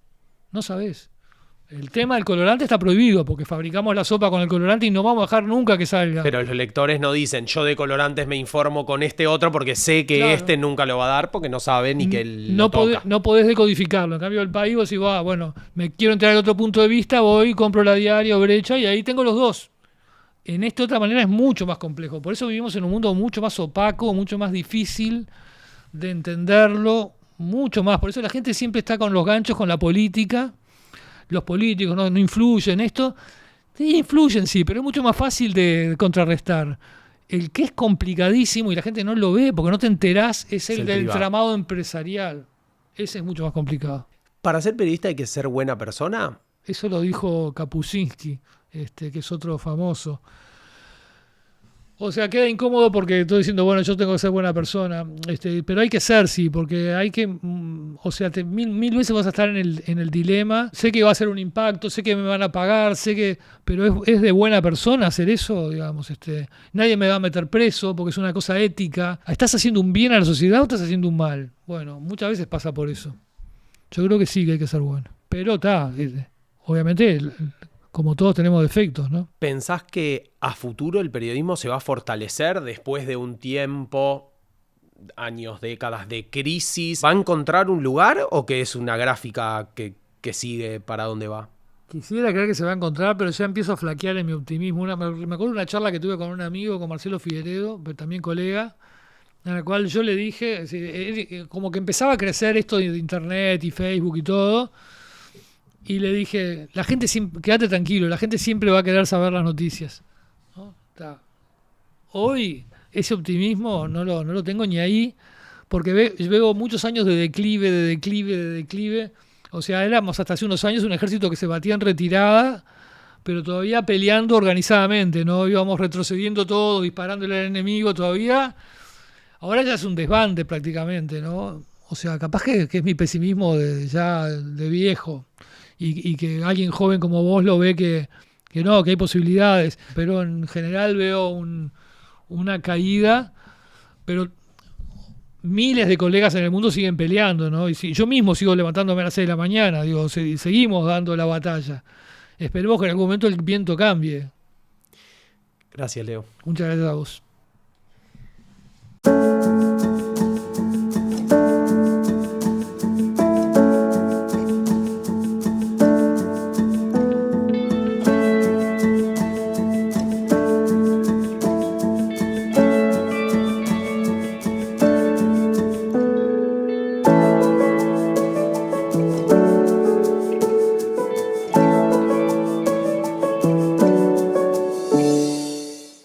Speaker 1: El tema del colorante está prohibido porque fabricamos la sopa con el colorante y no vamos a dejar nunca que salga.
Speaker 2: Pero los lectores no dicen, yo de colorantes me informo con este otro porque sé que claro, nunca lo va a dar porque no sabe ni que él lo toca.
Speaker 1: No podés decodificarlo. En cambio, el país vos decís, bueno, me quiero enterar de otro punto de vista, voy, compro la diaria o brecha y ahí tengo los dos. En esta otra manera es mucho más complejo. Por eso vivimos en un mundo mucho más opaco, mucho más difícil de entenderlo, mucho más. Por eso la gente siempre está con los ganchos, con la política. Los políticos no influyen, esto. Sí, influyen, sí, pero es mucho más fácil de contrarrestar. El que es complicadísimo y la gente no lo ve porque no te enterás es el del tramado empresarial. Ese es mucho más complicado.
Speaker 2: ¿Para ser periodista hay que ser buena persona?
Speaker 1: Eso lo dijo Kapuscinski, que es otro famoso. O sea, queda incómodo porque estoy diciendo, bueno, yo tengo que ser buena persona, pero hay que ser, sí, porque hay que, o sea, mil veces vas a estar en el dilema. Sé que va a ser un impacto, sé que me van a pagar, pero es de buena persona hacer eso, digamos. Nadie me va a meter preso porque es una cosa ética. ¿Estás haciendo un bien a la sociedad o estás haciendo un mal? Bueno, muchas veces pasa por eso. Yo creo que sí que hay que ser bueno. Pero obviamente, como todos tenemos defectos, ¿no?
Speaker 2: ¿Pensás que a futuro el periodismo se va a fortalecer después de un tiempo, años, décadas de crisis? ¿Va a encontrar un lugar o que es una gráfica que sigue para dónde va?
Speaker 1: Quisiera creer que se va a encontrar, pero ya empiezo a flaquear en mi optimismo. Me acuerdo de una charla que tuve con un amigo, con Marcelo Figueredo, pero también colega, en la cual yo le dije, como que empezaba a crecer esto de internet y Facebook y todo, y le dije, la gente quédate tranquilo, la gente siempre va a querer saber las noticias, ¿no? Hoy ese optimismo no lo tengo ni ahí, porque veo muchos años de declive. O sea, éramos hasta hace unos años un ejército que se batía en retirada, pero todavía peleando organizadamente, ¿no? Íbamos retrocediendo todo, disparándole al enemigo todavía. Ahora ya es un desbande prácticamente, ¿no? O sea, capaz que es mi pesimismo de viejo. Y que alguien joven como vos lo ve que hay posibilidades, pero en general veo una caída, pero miles de colegas en el mundo siguen peleando, ¿no? Y yo mismo sigo levantándome a las 6 de la mañana, seguimos dando la batalla. Esperemos que en algún momento el viento cambie.
Speaker 2: Gracias, Leo.
Speaker 1: Muchas gracias a vos.